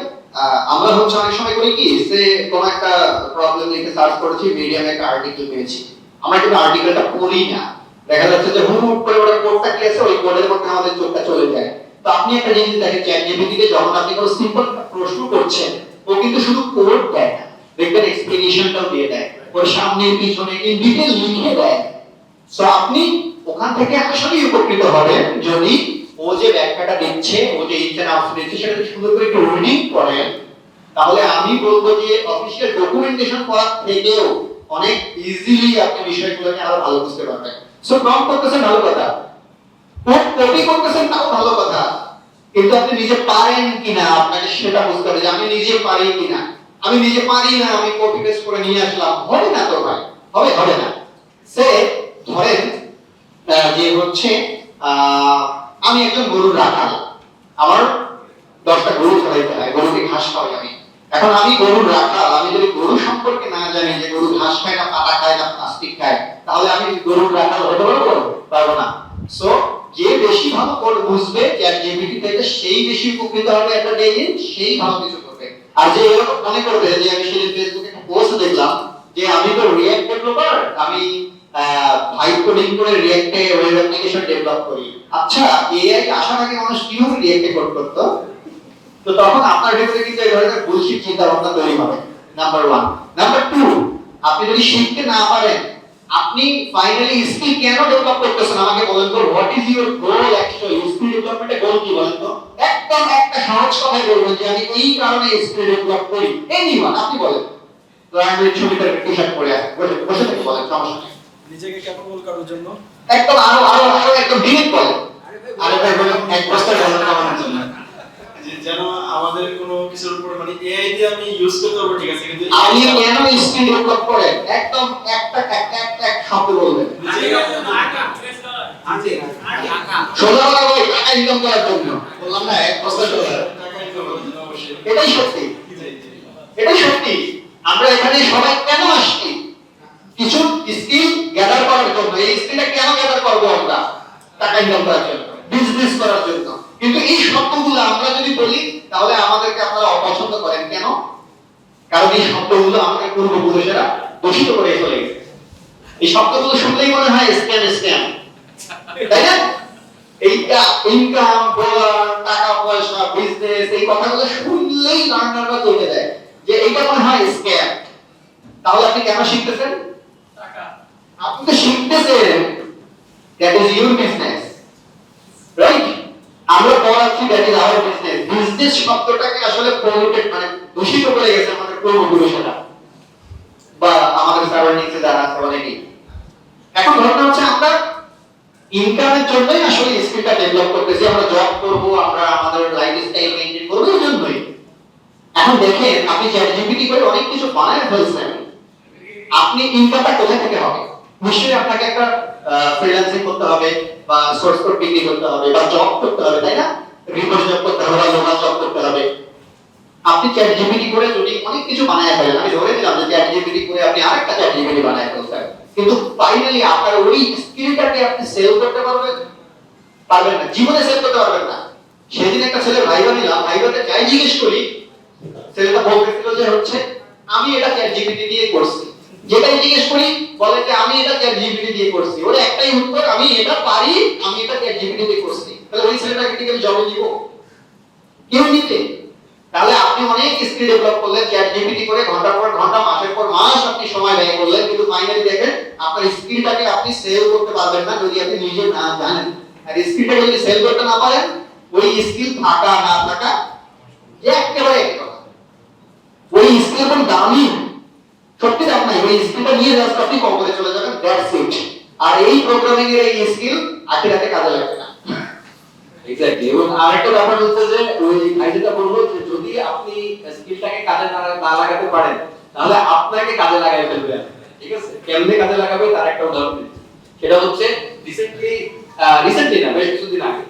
আমরা হচ্ছে অনেক সময় করি কি, সে কোন একটা প্রবলেম লিখে সার্চ করেছি, মিডিয়ামে একটা আর্টিকেল পেয়েছি, আমরা কিন্তু আর্টিকেলটা পড়ি না, দেখা যাচ্ছে যে হুট করে ওটা কোডটা কি আছে, ওই কোডের মধ্যে আমাদের চোখটা চলে যায়। তো আপনি একটা জিনিস দেখেন, চ্যাট জিপিটিতে যখন আপনি কোনো সিম্পল প্রশ্ন করছেন, ও কিন্তু শুধু কোড দেয় না, দেখবেন এক্সপ্লেনেশনটাও দিয়ে দেয়, ওর সামনে পিছনে ইন ডিটেইল লিখে দেয়। সো আপনি ওখান থেকে আসলেই উপকৃত হবেন যদি ও যে ব্যাখ্যাটা দিচ্ছে, ও যে ইনস এন্ড আউটস দিচ্ছে, সেটা সুন্দর করে একটু রিডিং করেন। তাহলে আমি বলবো যে অফিসিয়াল ডকুমেন্টেশন করার থেকেও অনেক ইজিলি আপনি বিষয়গুলোকে আরো ভালো বুঝতে পারবেন। সো প্রম্পট করতেছেন ভালো কথা, কপি করতেছেন তাও ভালো কথা, কিন্তু আপনি নিজে পারেন কিনা আপনাকে সেটা বুঝতে হবে, যে আমি নিজে পারি কিনা। আমি নিজে পারি না, আমি কপি পেস্ট করে নিয়ে আসলাম, হবে না তো ভাই, হবে না। সে ধরেন যে হচ্ছে আমি একজন গরুর রাখাল, আমার 10টা গরু চড়াইতে হয়, গরুকে ঘাস খাওয়াই আমি। এখন আমি গরুর রাখাল, আমি যদি গরু সম্পর্কে না জানি যে গরু ঘাস খায় না পাতা খায় না প্লাস্টিক খায়, তাহলে আমি গরুর রাখাল হতে পারবো না। সো যে বেশি ভালো কোড বুঝবে চ্যাট জিপিটি থেকে, সেই বেশি উপকৃত হবে একটা ডে, সেই ভালো কিছু করবে। আর যে এরকম মনে করবে যে আমি সেদিন ফেসবুকে একটা পোস্ট দেখলাম যে আমি তো রিঅ্যাক্ট ডেভেলপার, আমি ভাইব কোডিং করে রিঅ্যাক্টে ওয়েব অ্যাপ্লিকেশন ডেভেলপ করি। আচ্ছা, এআই আসার আগে মানুষ কিভাবে রিঅ্যাক্টে কোড করতো? তো তখন আপনার ভিতরে কিন্তু এই ধরনের বুলশিট চিন্তা ভাবনা তৈরি হবে, নাম্বার 1। নাম্বার 2, আপনি যদি শিখতে না পারেন, আপনি ফাইনালি স্কিল কেন ডেভেলপ করতেছেন আমাকে বলেন তো, what is your goal actually? Skill ডেভেলপমেন্টে গোল কি বলেন তো? একদম একটা সহজ কথাই বলবেন যে আমি এই কারণে স্কিল ডেভেলপ করি, এনিওয়ান আপনি বলেন। তো আমি ছবিটা টি-শার্ট পরে আছে, বসে থেকে বলেন, সমস্যা নেই। নিজেকে ক্যাপেবল করার জন্য একদম আরো একদম ডিরেক্ট বলেন। আরে ভাই বলেন, এক বছর ডেভেলপ করার জন্য যেন আমাদের কোনো কিছুর উপর মানে এআই দিয়ে আমি ইউজ করতে পারবো, ঠিক আছে, কিন্তু আপনি কেন স্কিল ডেভেলপ করেন একদম একটা শব্দ বলবেন। সোজা কথা বলি, টাকা ইনকাম করার জন্য বললাম না, এক বছর টাকা ইনকাম করার জন্য অবশ্যই। এটাই সত্যি। আমরা এখানে সবাই কেন আসছি? কিছু স্কিল গ্যাদার করার জন্য। এই স্কিলটা কেন গ্যাদার করবো আমরা? টাকা ইনকাম করার জন্য, বিজনেস করার জন্য। কিন্তু এই শব্দগুলো আমরা যদি বলি, তাহলে আমাদেরকে আপনারা অপছন্দ করেন কেন? কারণ এই শব্দগুলো আমাদের পূর্বপুরুষেরা দূষিত করে চলে গেছে। এই শব্দগুলো শুনলেই মনে হয় স্ক্যাম, তাই না? এইটা ইনকাম, ডলার, টাকা পয়সা, বিজনেস, এই কথাগুলো শুনলেই লার্নাররা চলে যায় যে এইটা মনে হয় স্ক্যাম। তাহলে আপনি কেন শিখতেছেন? আপনি তো শিখতেছেন, that is your business, right? আমরা পড়াচ্ছি, that is our business. Business শব্দটাকে আসলে পলিউটেড মানে দূষিত করে গেছে আমাদের পূর্বপুরুষেরা বা আমাদের সারাউন্ডিংসে যারা আছে অনেকেই। এখন ঘটনা হচ্ছে আমরা ইনকামের জন্যই আসলে স্কিলটা ডেভেলপ করতেছি, আমরা জব করব, আমরা আমাদের লাইফস্টাইল মেইনটেইন করব এই জন্যই। এখন দেখেন আপনি চ্যাটজিপিটি করে অনেক কিছু বানায় ফেলছেন, আপনি ইনকামটা কোথা থেকে হবে? নিশ্চয়ই আপনাকে একটা ফ্রিল্যান্সিং করতে হবে বা সোর্স কোড বিক্রি করতে হবে বা জব করতে হবে, তাই না? রিমোট জব করতে হবে বা লোকাল জব করতে হবে। আপনি চ্যাটজিপিটি করে যদি অনেক কিছু বানায় ফেলেন, আমি ধরে নিলাম যে চ্যাটজিপিটি করে আপনি আরেকটা চ্যাটজিপিটি বানায় ফেলছেন, কিন্তু ফাইনালি আপনার ওই স্কিলটাকে আপনি সেল করতে পারবেন? পারবেন না, জীবনে সেল করতে পারবেন না। সেদিন একটা ছেলে ভাইবা নিলাম, ভাইবাতে যাই জিজ্ঞেস করি, ছেলেটা বলতেছিল যে হচ্ছে আমি এটা চ্যাটজিপিটি দিয়ে করছি। যেটাই জিজ্ঞেস করি বলে যে আমি এটা চ্যাটজিপিটি দিয়ে করছি। ওর একটাই উত্তর, আমি এটা পারি, আমি এটা চ্যাটজিপিটি দিয়ে করছি। তাহলে ওই ছেলেটাকে কি আমি জবে দিব? কেউ নিতে? তাহলে আপনি অনেক স্কিল ডেভেলপ করলেন চ্যাটজিপিটি করে, ঘন্টার পর ঘন্টা, মাসের পর মাস আপনি সময় ব্যয় করলেন, কিন্তু ফাইনালি দেখেন আপনার স্কিলটাকে আপনি সেল করতে পারবেন না যদি আপনি নিজে না জানেন। আর স্কিলটাকে যদি সেল করতে না পারেন, ওই স্কিল থাকা না থাকা একেবারে এক কথা। ওই স্কিল কোন দামি, সত্যি দাম নাই, ওই স্কিলটা নিয়ে জাস্ট আপনি কোম্পানি চলে যাবেন, দ্যাটস ইট। আর এই প্রোগ্রামিং এর এই স্কিল আখিরাতে কাজে লাগবে না। এক্স্যাক্টলি। এবং আরেকটা ব্যাপার হচ্ছে যে ওই ভাই যেটা বললো যে যদি আপনি স্কিলটাকে কাজে না লাগাতে পারেন তাহলে আপনাকে কাজে লাগাই ফেলবে, ঠিক আছে? কেমনে কাজে লাগাবে তার একটা উদাহরণ দিচ্ছি। সেটা হচ্ছে রিসেন্টলি না, বেশ কিছুদিন আগে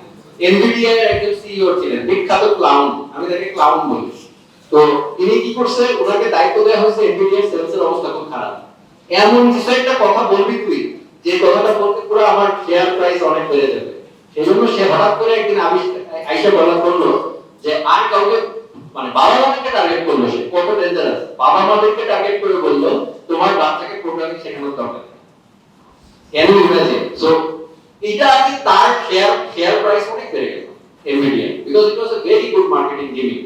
এনভিডিআ এর একজন সিইও ছিলেন, বিখ্যাত ক্লাউন, আমি তাকে ক্লাউন বলি। তো তিনি কি করছে, ওনাকে দায়িত্ব দেওয়া হয়েছে এনভিডিআর সেলস এর অবস্থা খুব খারাপ। এমন কিছু একটা কথা বলবি তুই যে কথাটা বলতে পুরো আমার শেয়ার প্রাইস অনেক বেড়ে যাবে। সেজন্য সে হঠাৎ করে একদিন আইসা বলা করলো যে আর কাউকে মানে বাবা মাদেরকে টার্গেট করলো, সে কত ডেঞ্জারাস। বাবা মাদেরকে টার্গেট করে বললো তোমার বাচ্চাকে প্রোগ্রামিং শেখানোর দরকার। Can you imagine? সো এটা কি তার শেয়ার প্রাইস অনেক বেড়ে গেল Nvidia, because it was a very good marketing gimmick.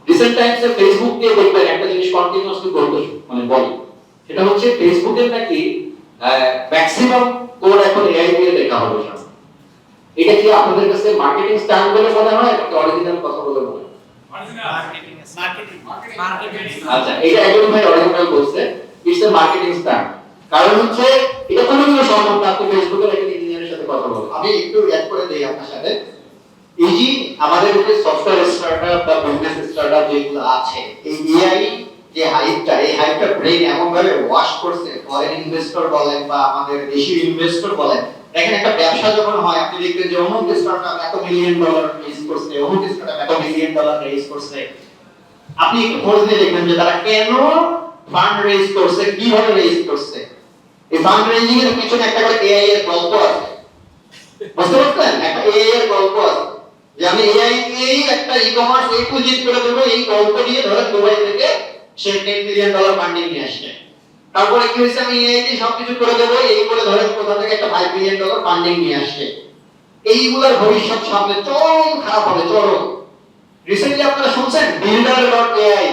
Recent টাইমসে ফেসবুক দিয়ে দেখবেন একটা জিনিস কন্টিনিউয়াসলি বলতে মানে বলে, সেটা হচ্ছে ফেসবুকের নাকি ম্যাক্সিমাম কোড এখন এআই দিয়ে লেখা হবে। এটা কি আপনাদের কাছে মার্কেটিং স্টাইল বলে মনে হয় নাকি অরিজিনাল কথা বলে মনে হয়? আচ্ছা, এটা একজন ভাই অরিজিনাল বলছে, ইটস এ মার্কেটিং স্টাইল। কারণ হচ্ছে এটা কোনো সম্ভব না আপনি ফেসবুকের একটা ইঞ্জিনিয়ারের সাথে কথা বলেন। আমি একটু অ্যাড করে দেই আপনার সাথে। এই যে আমাদের যে সফটওয়্যার স্টার্টআপ বা বিজনেস স্টার্টআপ যেগুলো আছে, এই এআই যে হাইপটা, এই হাইপটা ব্রেন এমন ভাবে ওয়াশ করছে, ফরেন ইনভেস্টর বলেন বা আমাদের দেশীয় ইনভেস্টর বলেন। দেখেন একটা ব্যবসা যখন হয় আপনি দেখবেন যে অমুক স্টার্টআপ $1 মিলিয়ন রেজ করছে, অমুক স্টার্টআপ $1 মিলিয়ন রেজ করছে। আপনি একটু খোঁজ নিয়ে দেখবেন যে তারা কেন ফান্ড রেজ করছে, কিভাবে রেজ করছে। এই ফান্ড রেজিং এর পিছনে একটা করে এআই এর গল্প আছে, বুঝতে পারছেন? একটা এআই এর গল্প আছে যে আমি এআই দিয়েই একটা ই-কমার্স এক্সক্লুসিভ করে দেবো, এই গল্প দিয়ে ধরেন দুবাই থেকে সে $10 মিলিয়ন ফান্ডিং নিয়ে আসছে। তারপরে কি হয়েছে, আমি এআই দিয়ে সবকিছু করে দেবো, এই বলে ধরেন কোথা থেকে একটা $5 মিলিয়ন ফান্ডিং নিয়ে আসছে। এইগুলোর ভবিষ্যৎ সামনে চরম খারাপ হবে, চরম। রিসেন্টলি আপনারা শুনছেন Builder.ai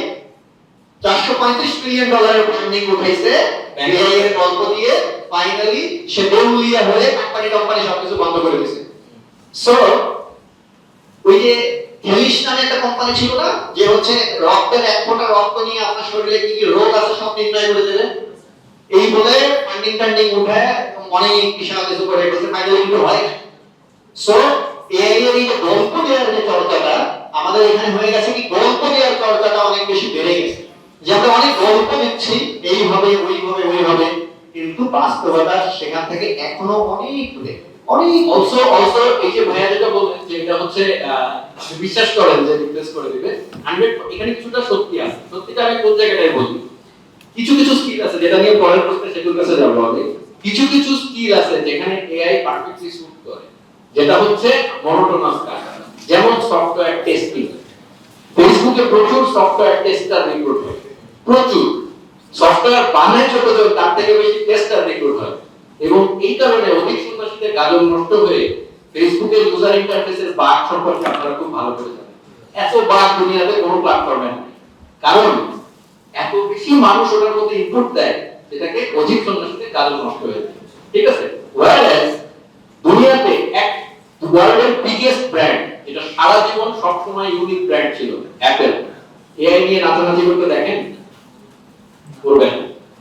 $435 মিলিয়ন ফান্ডিং উঠাইছে এআই এর গল্প দিয়ে, ফাইনালি সে দেউলিয়া হয়ে কোম্পানি সবকিছু বন্ধ করে দিয়েছে। সো ওই যে হেলিস নামে একটা কোম্পানি ছিল না, যে হচ্ছে রক্তের এক ফোঁটা রক্ত নিয়ে আপনার শরীরে কি কি রোগ আছে সব নির্ণয় করে দেবে, এই বলে ফান্ডিং উঠায় অনেক বিশাল কিছু করে রেখেছে, ফাইনালি কিন্তু হয়। সো এআই এর এই যে গল্প দেওয়ার যে চর্চাটা আমাদের এখানে হয়ে গেছে, কি গল্প দেওয়ার চর্চাটা অনেক বেশি বেড়ে গেছে, যে আমরা অনেক গল্প দিচ্ছি এইভাবে ওইভাবে, কিন্তু বাস্তবতা সেখান থেকে এখনো অনেক দূরে। অলসো এই যে ভাইয়া যেটা বললেন যে এটা হচ্ছে আপনি বিশ্বাস করেন যে রিপ্লেস করে দিবে 100, এখানে কিছুটা সত্যি আছে। সত্যিটা আমি কোন জায়গাটায় বলি, কিছু স্কিল আছে যেটা নিয়ে পরের প্রশ্নে সেগুলোর কাছে যাব আমি। কিছু স্কিল আছে যেখানে এআই পারফেক্টলি স্যুট করে, যেটা হচ্ছে মনোটোনাস কাজ, যেমন সফটওয়্যার টেস্টিং। ফেসবুকে প্রচুর সফটওয়্যার টেস্টার রিক্রুট হয়, প্রচুর সফটওয়্যার বানায় যতজন তার থেকে বেশি টেস্টার রিক্রুট হয়। এবং এই কারণে অধিক সন্ত্রাসীতে গাজন নষ্ট হয়ে ফেসবুকের ইউজার ইন্টারফেসের বাগ সম্পর্কে আপনারা খুব ভালো করে জানেন। এত বাগ দুনিয়াতে কোনো প্ল্যাটফর্মে নেই, কারণ এত বেশি মানুষ ওটার মধ্যে ইনপুট দেয় যেটাকে অধিক সন্ত্রাসীতে গাজন নষ্ট হয়ে যায়। ঠিক আছে? ওয়্যারএস দুনিয়াতে এক ওয়ার্ল্ডের বিগেস্ট ব্র্যান্ড যেটা সারা জীবন সবসময় ইউনিক ব্র্যান্ড ছিল, অ্যাপল, এআই নিয়ে নাচানাচি করতে দেখেন করবেন,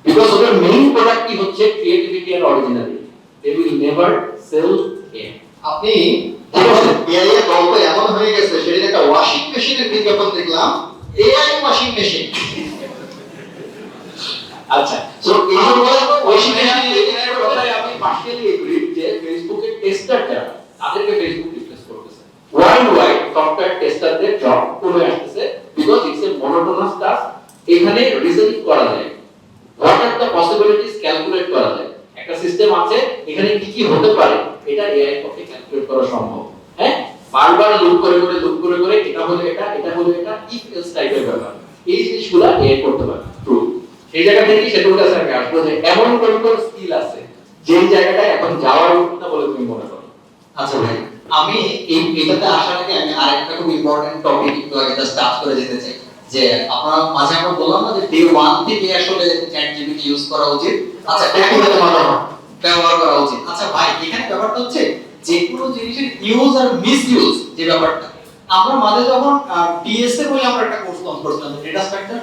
বিকজ ওদের মেইন প্রোডাক্ট কি হচ্ছে ক্রিয়েটিভিটি আর originality. They will never sell AI. আপনি এআই এর গল্প এমন হয়ে গেছে, সেদিন একটা ওয়াশিং মেশিনের বিজ্ঞাপন দেখলাম, এআই ওয়াশিং মেশিন। আচ্ছা, সো এই যে বলা তো ওয়াশিং মেশিনের কথায় আমি পার্শিয়ালি এগ্রি যে ফেসবুকের টেস্টার যারা তাদেরকে ফেসবুক রিপ্লেস করতেছে। ওয়ার্ল্ড ওয়াইড সফটওয়্যার টেস্টারদের জব কমে আসছে, because it's a monotonous task. এখানে রিজনিং করা যায়, what are the possibilities calculate করা যায়। একটা সিস্টেম আছে, এখানে কি কি হতে পারে এটা এআই পক্ষে ক্যালকুলেট করা সম্ভব। হ্যাঁ, বারবার লুপ করে এটা হলো এটা, এটা হলো এটা, ইফ এলস টাইপের ব্যাপার, এই জিনিসগুলো এআই করতে পারে। ট্রু, এই জায়গা থেকে সেটার কাছে আমি আসবো যে এমন কোন স্কিল আছে যে জায়গাটায় এখন যাওয়ার উচিত না বলে তুমি মনে করো? আচ্ছা ভাই, আমি এটাতে আসার আগে আমি আরেকটা খুব ইম্পর্টেন্ট টপিক একটু আগে স্টার্ট করে যেতে চাই। যে আপনারা মাঝে আমরা বললাম না যে ডে 1 থেকে আসলে চ্যাটজিপিটি ইউজ করা উচিত। আচ্ছা, ব্যবহার করা উচিত। আচ্ছা ভাই, এখানে ব্যাপারটা হচ্ছে যে কোনো জিনিসের ইউজ আর মিস ইউজ যে ব্যাপারটা, আমরা মাঝে যখন ডিএসএ বলে আমরা একটা কোর্স লঞ্চ করছিলাম, data structure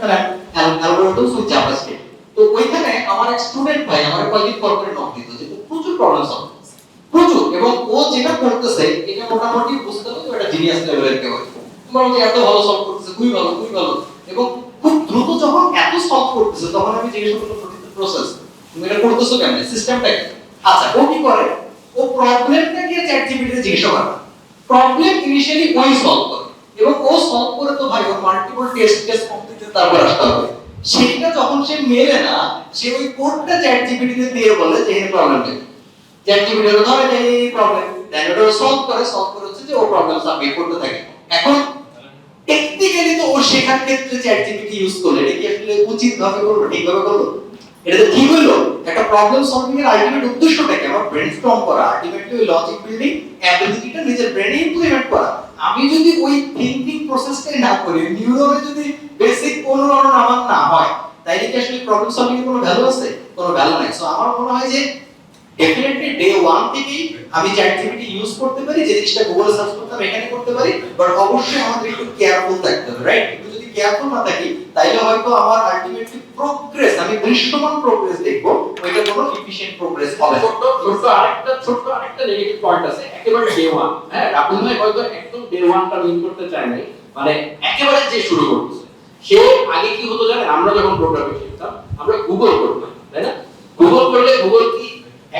and algorithms with JavaScript. তো ওইখানে আমার এক স্টুডেন্ট ভাই আমার কয়েকদিন পর করে নক দিত যে প্রচুর প্রবলেম সলভ করছে, প্রচুর, এবং ও যেটা করতেছে এটা মোটামুটি বুঝতে হবে এটা জিনিয়াস লেভেলের কেউ। মোটামুটি এত ভালো সলভ করতেছে, খুবই ভালো, খুবই ভালো, এবং খুব দ্রুত যখন এত সলভ করতেছে তখন আমি জিজ্ঞেস করলাম প্রসেস, তুমি এটা করতেছো কেমনে, সিস্টেমটা কি? আচ্ছা, ও কি করে, ও প্রবলেমটা গিয়ে চ্যাটজিপিটিতে জিজ্ঞাসা করে, প্রবলেম ইনিশিয়ালি ওই সলভ করে, এবং ও সলভ করে তো ভাই ওর মাল্টিপল টেস্ট কেস কমপ্লিট তারপর আসতে হবে। সেইটা যখন সে মেলে না, সে ওই কোডটা চ্যাটজিপিটিতে দিয়ে বলে যে এই প্রবলেমটা কি, চ্যাটজিপিটি ধরে যে এই প্রবলেম, দেন ওটা সলভ করে হচ্ছে যে ও প্রবলেম সাবমিট করতে থাকে। এখন টেকনিক্যালি তো ও শেখার ক্ষেত্রে চ্যাটজিপিটি ইউজ করলে এটা কি আসলে উচিত ভাবে করলো, ঠিকভাবে করলো? এটা তো ঠিক হলো? একটা প্রবলেম সলভিং এর আলটিমেট উদ্দেশ্যটা কি? আমার ব্রেনস্টর্ম করা, আলটিমেটলি ওই লজিক বিল্ডিং অ্যাবিলিটিটা নিজের ব্রেনে ইমপ্লিমেন্ট করা। আমি যদি ওই থিংকিং প্রসেসটাই না করি, নিউরনে যদি বেসিক অনুরণন আমার না হয়, তাইলে কি আসলে প্রবলেম সলভিং এর কোনো ভ্যালু আছে? কোনো ভ্যালু নাই। সো আমার মনে হয় যে ডেফিনেটলি ডে 1 থেকেই আমি চ্যাটজিপিটি ইউজ করতে পারি, যে জিনিসটা গুগলে সার্চ করতাম এখানে করতে পারি, বাট অবশ্যই আমাদের একটু কেয়ারফুল থাকতে হবে, রাইট? একটু যদি কেয়ারফুল না থাকি তাইলে হয়তো আমার আলটিমেটলি প্রোগ্রেস, আমি দৃশ্যমান প্রোগ্রেস দেখবো, ওইটা কোনো এফিশিয়েন্ট প্রোগ্রেস হবে না। ছোট আরেকটা নেগেটিভ পয়েন্ট আছে একেবারে ডে 1। হ্যাঁ, রাহুল ভাই হয়তো একদম ডে 1টা মিন করতে চায় নাই, মানে একেবারে যে শুরু করতেছে সে আগে কি হতো জানেন, আমরা যখন প্রোগ্রামিং শিখতাম আমরা গুগল করতাম, তাই না? গুগল করলে গুগল কি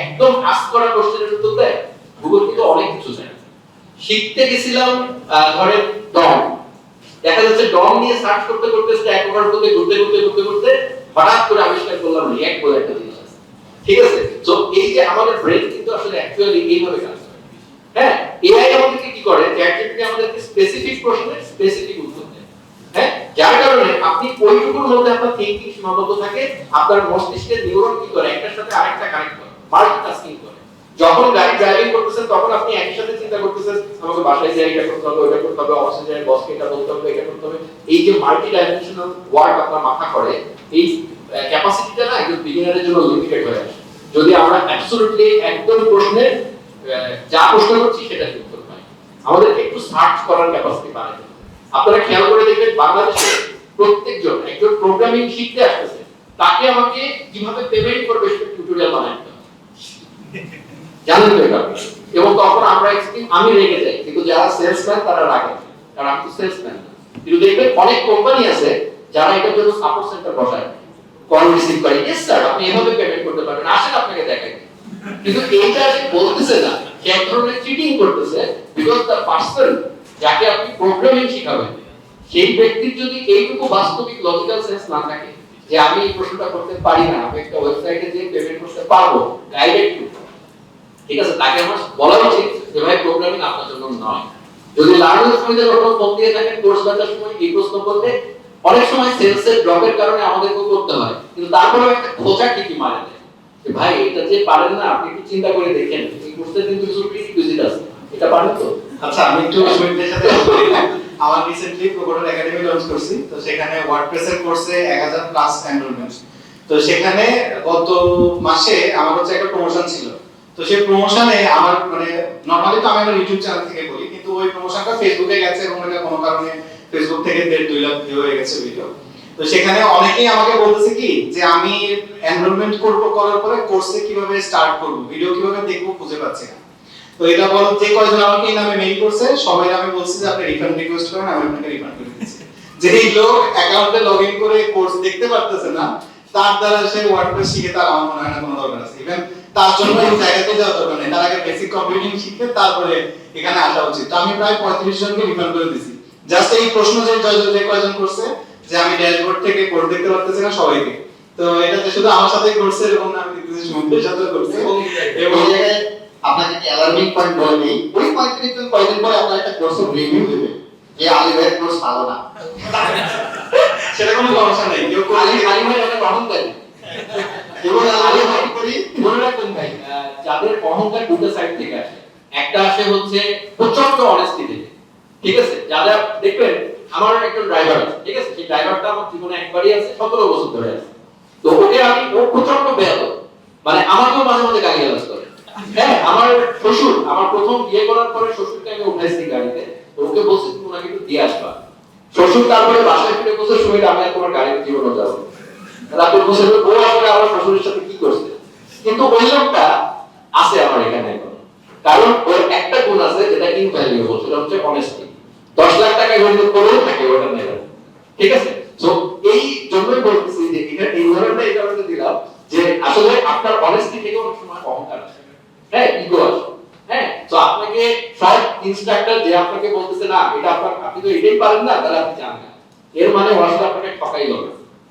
একদম আস্ক করা কোশ্চেনের উত্তর দেয়? গুগল কিন্তু অনেক কিছু জানে। শিখতে গেছিলাম ধরেন ডম, দেখা যাচ্ছে ডম নিয়ে সার্চ করতে স্ট্যাক ওভারফ্লো ঘুরতে হঠাৎ করে আবিষ্কার করলাম রিঅ্যাক্ট বলে একটা জিনিস আছে। ঠিক আছে, তো এই যে আমাদের ব্রেন কিন্তু আসলে অ্যাকচুয়ালি এইভাবে কাজ করে। হ্যাঁ, এআই আমাদেরকে কি করে, চ্যাটজিপিটি আমাদেরকে স্পেসিফিক প্রশ্নের স্পেসিফিক উত্তর দেয়। হ্যাঁ, যার কারণে আপনি ওইটুকুর মধ্যে আপনার থিংকিং সীমাবদ্ধ থাকে, আপনার মস্তিষ্কের নিউরন কি করে একটার সাথে আরেকটা কানেক্ট করে, মাল্টিটাস্কিং করে। যখন গাড়ি ড্রাইভিং করতেছেন তখন আপনি একই সাথে চিন্তা করতেছেন আমাকে বাসায় যাই এটা করতে হবে, ওটা করতে হবে, অফিসে যাই বসকে এটা বলতে হবে, এটা করতে হবে। এই যে মাল্টি ডাইমেনশনাল ওয়ার্ক আপনার মাথা করে, এই ক্যাপাসিটিটা না একজন বিগিনারের জন্য লিমিটেড হয়ে আসে। যদি আমরা অ্যাবসলিউটলি একদম প্রশ্নে যা প্রশ্ন করছি সেটা উত্তর পাই, আমাদের একটু সার্চ করার ক্যাপাসিটি বাড়ে। আপনারা খেয়াল করে দেখবেন বাংলাদেশে প্রত্যেকজন একজন প্রোগ্রামিং শিখতে আসতেছে, তাকে আমাকে কিভাবে পেমেন্ট করবে সেটা টিউটোরিয়াল বানাতে হবে, জানেন তো এটা? এবং তখন আমরা আমি রেগে যাই, কিন্তু যারা সেলসম্যান তারা রাগে, কারণ আমি তো সেলসম্যান। কিন্তু দেখবেন অনেক কোম্পানি আছে যারা এটার জন্য সাপোর্ট সেন্টার বসায়, কল রিসিভ করে, ইয়েস স্যার আপনি এভাবে পেমেন্ট করতে পারবেন, আসেন আপনাকে দেখাই। কিন্তু এইটা যে বলতেছে না, সে এক ধরনের চিটিং করতেছে, বিকজ দ্য পারসন যাকে আপনি প্রোগ্রামিং শিখাবেন সেই ব্যক্তির যদি এইটুকু বাস্তবিক লজিক্যাল সেন্স না থাকে যে আমি এই প্রশ্নটা করতে পারি না, আমি একটা ওয়েবসাইটে যে পেমেন্ট করতে পারবো গাইডেড টু, ঠিক আছে, তাকে আমার বলা উচিত যে ভাই প্রোগ্রামিং আপনার জন্য নয়। যদি লার্নিং সুবিধা কখনো ফোন দিয়ে থাকেন কোর্স বাজার সময় এই প্রশ্ন করলে অনেক সময় সেলসের ড্রপের কারণে আমাদেরকে করতে হয়, কিন্তু তারপরেও একটা খোঁজা ঠিকই মারে দেয় যে ভাই এটা যে পারেন না আপনি একটু চিন্তা করে দেখেন, এই কোর্সে কিন্তু কিছু প্রিরিকুইজিট আছে, এটা পারেন তো? আচ্ছা, আমি একটু সুইটদের সাথে আমার রিসেন্টলি প্রোগ্রাম একাডেমি লঞ্চ করছি, তো সেখানে ওয়ার্ডপ্রেসের কোর্সে 1000 প্লাস এনরোলমেন্ট। তো সেখানে গত মাসে আমার হচ্ছে একটা প্রমোশন ছিল। তো সেই প্রমোশনে আমার মানে নরমালি তো আমি আমার ইউটিউব চ্যানেল থেকে বলি, কিন্তু ওই প্রমোশনটা ফেসবুকে গেছে এবং এটা কোনো কারণে ফেসবুক থেকে 1.5-2 লাখ ভিউ হয়ে গেছে ভিডিও। তো সেখানে অনেকেই আমাকে বলতেছে কি যে আমি এনরোলমেন্ট করার পরে কোর্সে কিভাবে স্টার্ট করব, ভিডিও কিভাবে দেখবো খুঁজে পাচ্ছি না। তো এটা বল যে কয়জন আমাকে এই নামে মেইল করছে সবাই আমি বলছি যে আপনি রিফান্ড রিকোয়েস্ট করেন, আমি আপনাকে রিফান্ড করে দিচ্ছি। যে এই লোক অ্যাকাউন্টে লগইন করে কোর্স দেখতে পারতেছে না, তার দ্বারা সে ওয়ার্ডপ্রেস শিখে তার আমার মনে হয় না কোনো দরকার আছে। ইভেন তার জন্য এই জায়গাতে যাওয়া দরকার নেই, তার আগে বেসিক কম্পিউটিং শিখে তারপরে এখানে আসা উচিত। তো আমি প্রায় 35 জনকে রিফান্ড করে দিয়েছি জাস্ট এই প্রশ্ন যে কয়জন করছে যে আমি ড্যাশবোর্ড থেকে কোড দেখতে পারতেছি না সবাইকে। তো এটা যে শুধু আমার সাথেই করছে এরকম না, আমি দেখতেছি সুমনদের সাথেও করছে। এবং এই জায়গায় আপনাকে একটা অ্যালার্মিং পয়েন্ট বলে নেই, ওই পয়েন্টে কিন্তু কয়েকদিন পরে আপনার একটা কোর্সের রিভিউ দেবে যে আলী ভাইয়ের কোর্স ভালো না, সেটা কোনো সমস্যা নাই, কেউ আলী ভাই অনেক অহংকারী। এবং আলী ভাই করি মনে রাখবেন ভাই, যাদের অহংকার দুটো সাইড থেকে আসে, একটা আসে হচ্ছে প্রচন্ড অনেস্টি থেকে, ঠিক আছে? যারা দেখবেন আমার একটা ড্রাইভার আছে, ঠিক আছে? সেই ড্রাইভারটা আমার জীবনে একবারই আছে, 17 বছর ধরে আছে। তো ওকে আমি, ও প্রচন্ড বেয়াদব, মানে আমাকেও মাঝে মাঝে গালিগালাজ করে। হ্যাঁ, আমার শ্বশুর, আমার প্রথম বিয়ে করার পরে শ্বশুরকে আমি উঠাইছি গাড়িতে, তো ওকে বলছি তুমি ওনাকে একটু দিয়ে আসবা। শ্বশুর তারপরে বাসায় ফিরে বলছে সুমিত আমি আর তোমার গাড়িতে জীবনে যাবো। তারপর বলছে ও আসলে আমার শ্বশুরের সাথে কি করছে। কিন্তু ওই লোকটা আছে আমার এখানে এখন, কারণ ওর একটা গুণ আছে যেটা ইনভ্যালুয়েবল, সেটা হচ্ছে অনেস্টি। 10 লাখ টাকা ইনভেস্ট করেও থাকে ওটা নেবে, ঠিক আছে? তো এই জন্যই বলতেছি যে এটা এই ধরনের এই কারণে দিলাম যে আসলে আপনার অনেস্টি থেকে অনেক সময় অহংকার আসে, হ্যাঁ, ইগো আসে। হ্যাঁ, তো আপনাকে সব ইনস্ট্রাক্টর যে আপনাকে বলতেছে না এটা আপনার, আপনি তো এটাই পারেন না, তাহলে আপনি জানেন না, এর মানে ও আসলে আপনাকে ঠকাই হবে।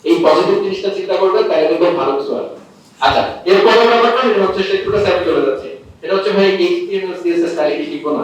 এই পজিটিভ জিনিসটা চিন্তা করবেন, তাহলে দেখবেন ভালো কিছু আসবে। আচ্ছা, এরপরে ব্যাপারটা এটা হচ্ছে সেটা স্যার চলে যাচ্ছে, এটা হচ্ছে ভাই এইচটিএমএল সিএসএস স্টাইল কি শিখবো না,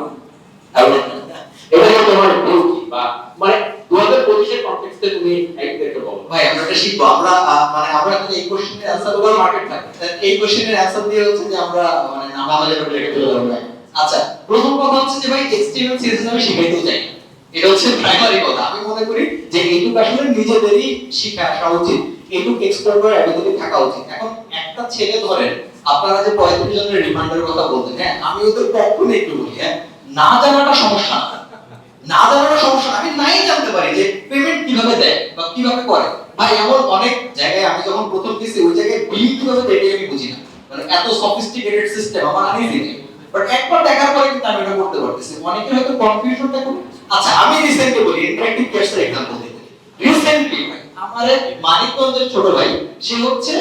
এটা হচ্ছে তোমার ভুল কি, বা মানে 2025 এর কনটেক্সটে তুমি একদিকে বলো ভাই আমরা এটা শিখবো। আমরা মানে আমরা এখন এই কোশ্চেনের অ্যানসার তোমার মার্কেট থাকে। এই কোশ্চেনের অ্যানসার দিয়ে হচ্ছে যে আমরা মানে নাম আমাদের রিলেটেড করে দেব ভাই। আচ্ছা, প্রথম কথা হচ্ছে যে ভাই HTML CSS আমি শিখাইতে চাই না, এটা হচ্ছে প্রাইমারি কথা। আমি মনে করি যে এইটুকু আসলে নিজেদেরই শিখা আসা উচিত, এইটুকু এক্সপ্লোর করার অ্যাবিলিটি থাকা উচিত। এখন একটা ছেলে ধরেন আপনারা যে 35 জনের রিমান্ডের কথা বলতেন, হ্যাঁ আমি ওদের পক্ষে একটু বলি, হ্যাঁ না জানাটা সমস্যা না, না জানাটা সমস্যা না, আমি নাই জানতে পারি যে পেমেন্ট কিভাবে দেয় বা কিভাবে করে। ভাই এমন অনেক জায়গায় আমি যখন প্রথম গেছি ওই জায়গায় বিল কিভাবে দেয় আমি বুঝি না, মানে এত সফিস্টিকেটেড সিস্টেম আমার আনিজি নেই, বাট একবার দেখার পরে কিন্তু আমি এটা করতে পারতেছি। অনেকে হয়তো কনফিউশনটা করে। আচ্ছা আমি রিসেন্টলি বলি, ইন্টারেক্টিভ কেসের एग्जांपल দিই। রিসেন্টলি ভাই আমার মানিকগঞ্জের ছোট ভাই, সে হচ্ছে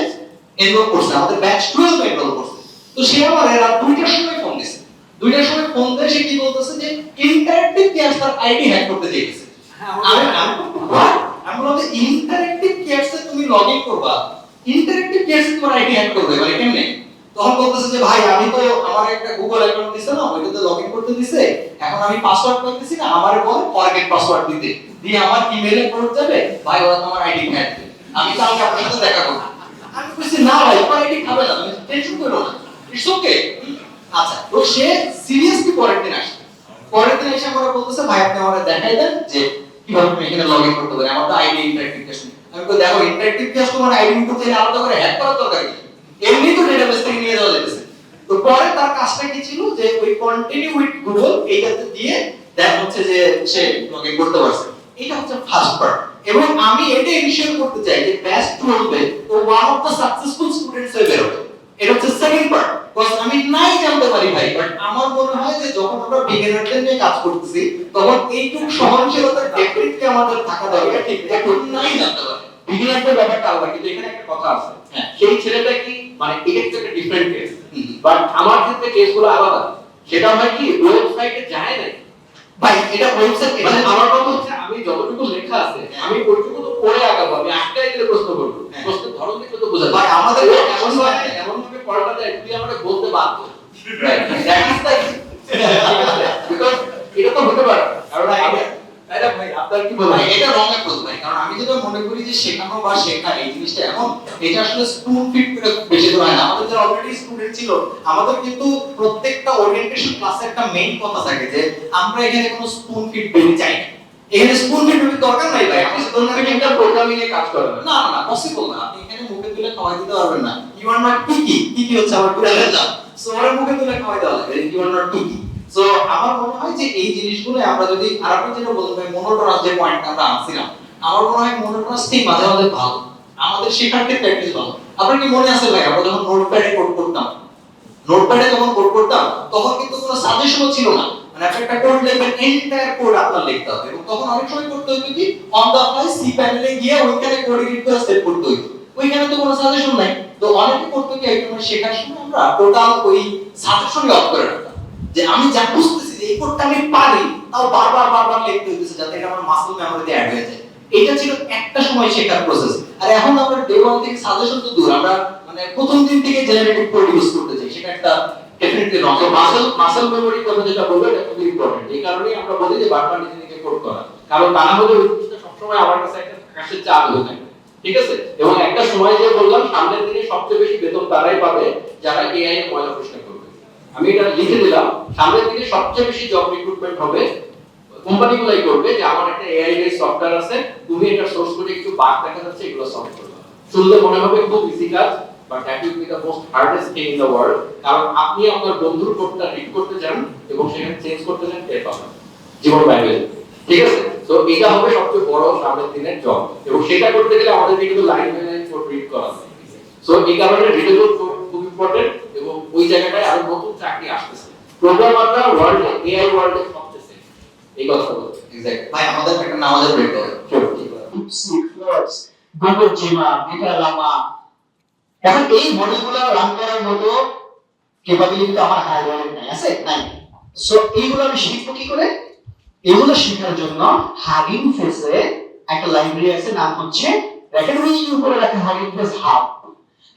এনরোল করছে আমাদের ব্যাচ 12 এনরোল করছে। তো সে আমার রাত 2টার সময় ফোন দিছে, 2টার সময় ফোন দিয়ে সে কি বলতেছে যে ইন্টারেক্টিভ কেস তার আইডি হ্যাক করতে চাইছে। আমি বললাম যে ইন্টারেক্টিভ কেসে তুমি লগইন করবা, ইন্টারেক্টিভ কেসে তোমার আইডি হ্যাক করবে মানে কেমনে? তখন বলতেছে যে ভাই আমি তো আমার একটা গুগল অ্যাকাউন্ট দিছে না, ওইটাতে লগইন করতে দিছে, এখন আমি পাসওয়ার্ড পাইতেছি না, আমারে বলে ফরগেট পাসওয়ার্ড দিতে, দিয়ে আমার ইমেইলে পড়ে যাবে, ভাই ওরা তোমার আইডি হ্যাক করবে, আমি কালকে আপনার সাথে দেখা করব। আমি বলছি না ভাই তোমার আইডি খাবে না, তুমি টেনশন করো না, ইটস ওকে। আচ্ছা, তো সে সিরিয়াসলি পরের দিন আসে, পরের দিন এসে আমরা বলতেছে ভাই আপনি আমারে দেখাই দেন যে কিভাবে তুমি এখানে লগইন করতে পারো, আমার তো আইডি ইন্টারেক্টিভ কেস। আমি বলি দেখো ইন্টারেক্টিভ কেস তোমার আইডি নিতে চাইলে আলাদা করে হ্যাক করার দরকার কি, এমনি তো ডেটাবেস থেকে নিয়ে যাওয়া যেতেছে। তো পরে তার কাজটা কি ছিল যে ওই কন্টিনিউ উইথ গুগল এইটাতে দিয়ে দেন হচ্ছে যে সে লগইন করতে পারছে। এটা হচ্ছে ফার্স্ট পার্ট। এবং আমি এটা ইনিশিয়েট করতে চাই যে ব্যাচ 12 এ ও one of the successful students হয়ে বের হবে। এটা হচ্ছে সেকেন্ড পার্ট, বিকজ আমি নাই জানতে পারি ভাই, বাট আমার মনে হয় যে যখন আমরা বিগিনারদের নিয়ে কাজ করতেছি তখন এইটুকু সহনশীলতা ডেফিনেটলি আমাদের থাকা দরকার, ঠিক এখন নাই জানতে পারি। বিগিনারদের ব্যাপারটা আলাদা, কিন্তু এখানে একটা কথা আছে, সেই ছেলেটা কি মানে এটা একটা ডিফারেন্ট কেস, বাট আমার ক্ষেত্রে কেসগুলো আলাদা। সেটা হয় কি ওয়েবসাইটে যায় না ভাই, এটা ওয়েবসাইট মানে আমার কথা হচ্ছে আমি যতটুকু লেখা আছে আমি ওইটুকু তো পড়ে আগাবো, আমি আটকাই দিলে প্রশ্ন করবো, প্রশ্নের ধরন দেখলে তো বোঝা যায়। ভাই আমাদের এমন হয় এমন ভাবে পড়াটা যায় তুই আমাকে বলতে বাধ্য, বিকজ এটা তো হতে পারে, কারণ তাই না ভাই? আপনার কি বলবেন? ভাই এটা রং অ্যাপ্রোচ ভাই, কারণ আমি যেটা মনে করি যে শেখানো বা শেখা এই জিনিসটা এমন, এটা আসলে স্পুন ফিট করে বেশি তো হয় না। আমাদের যারা অলরেডি স্টুডেন্ট ছিল আমাদের কিন্তু প্রত্যেকটা ওরিয়েন্টেশন ক্লাসে একটা মেইন কথা থাকে যে আমরা এখানে কোনো স্পুন ফিট বেরি চাই না, এখানে স্পুন ফিড দরকার নাই ভাই, আপনি এটা প্রোগ্রামিং এ কাজ করে না। না না না পসিবল না, আপনি এখানে মুখে তুলে খাওয়াই দিতে পারবেন না। ইউ আর নট পিকি, পিকি হচ্ছে আমার টুটালের নাম, সো ওরা মুখে তুলে খাওয়াই দেওয়া লাগে, ইউ আর নট পিকি। সো আমার মনে হয় যে এই জিনিসগুলো আমরা যদি, আর আপনি যেটা বলতে ভাই মনোটোনাস যে পয়েন্টটা আমরা আনছিলাম, আমার মনে হয় মনোটোনাস ঠিক মাঝে মাঝে ভালো, আমাদের শেখার ক্ষেত্রে প্র্যাকটিস ভালো। আপনার কি মনে আছে ভাই আমরা যখন নোটপ্যাডে কোড করতাম, নোটপ্যাডে যখন কোড করতাম তখন কিন্তু কোনো সাজেশনও ছিল না, মানে আপনি একটা কোড লিখবেন এন্টায়ার কোড আপনার লিখতে হবে, এবং তখন অনেক সময় করতে হতো কি অন দা ফ্লাই সি প্যানেলে গিয়ে ওইখানে কোড এডিট করে সেভ করতে হতো, ওইখানে তো কোনো সাজেশন নাই। তো অনেকে করতে কি একদম শেখার সময় আমরা টোটাল ওই সাজেশনই অফ করে রাখতাম, যে আমি যা বুঝতেছি যে এই কোডটা আমি পারি তাও বারবার বারবার লিখতে হইতেছে যাতে এটা আমার মাসল মেমোরিতে অ্যাড হয়ে যায়। এটা ছিল একটা সময় শেখার প্রসেস। আর এখন আমরা ডে ওয়ান থেকে সাজেশন তো দূর, আমরা মানে প্রথম দিন থেকে জেনারেটিভ কোড ইউজ করতে চাই, সেটা একটা ডেফিনেটলি নট। তো মাসল মেমোরি কথা যেটা বলবো এটা খুবই ইম্পর্টেন্ট। এই কারণেই আমরা বলি যে বারবার নিজে নিজে কোড করা, কারণ তা না হলে ওই জিনিসটা সবসময় আমার কাছে একটা কাশের চাপ হয়ে থাকে, ঠিক আছে? এবং একটা সময় যে বললাম সামনের দিনে সবচেয়ে বেশি বেতন তারাই পাবে যারা এআই এর ময়লা পরিষ্কার করবে। আমি এটা লিখে দিলাম, সামনের দিনে সবচেয়ে বেশি জব রিক্রুটমেন্ট হবে কোম্পানিগুলাই করবে, যে আমার একটা এআই এর সফটওয়্যার আছে, তুমি এটা সোর্স কোডে কিছু বাগ দেখা যাচ্ছে এগুলো সলভ করবে। শুনলে মনে হবে খুব ইজি কাজ, but that will be the most hardest thing in the world. কারণ আপনি আপনার বন্ধুর কোডটা রিড করতে চান এবং সেখানে চেঞ্জ করতে চান, টের পাবেন জীবন বাইরে, ঠিক আছে? তো এটা হবে সবচেয়ে বড় সামনের দিনের জব, এবং সেটা করতে গেলে আমাদের কিন্তু line by line code read করা আছে। সো এই কারণে রিডেবল কোড খুব ইম্পর্টেন্ট, এবং ওই জায়গাটায় আরো নতুন চাকরি আসতেছে। প্রোগ্রামাররা ওয়ার্ল্ডে এআই ওয়ার্ল্ডে সবচেয়ে এই কথা বলতে এক্স্যাক্ট ভাই, আমাদের একটা নামাজের ব্রেক হবে। গুগল জিমা, বিটা লামা, এখন এই মডেলগুলো রান করার মতো ক্যাপাবিলিটি তো আমার হার্ডওয়্যারে নাই, আছে নাই। সো এইগুলো আমি শিখবো কি করে? এগুলো শেখার জন্য হাগিং ফেসে একটা লাইব্রেরি আছে, নাম হচ্ছে দেখেন ওই উপরে রাখা hugging face hub.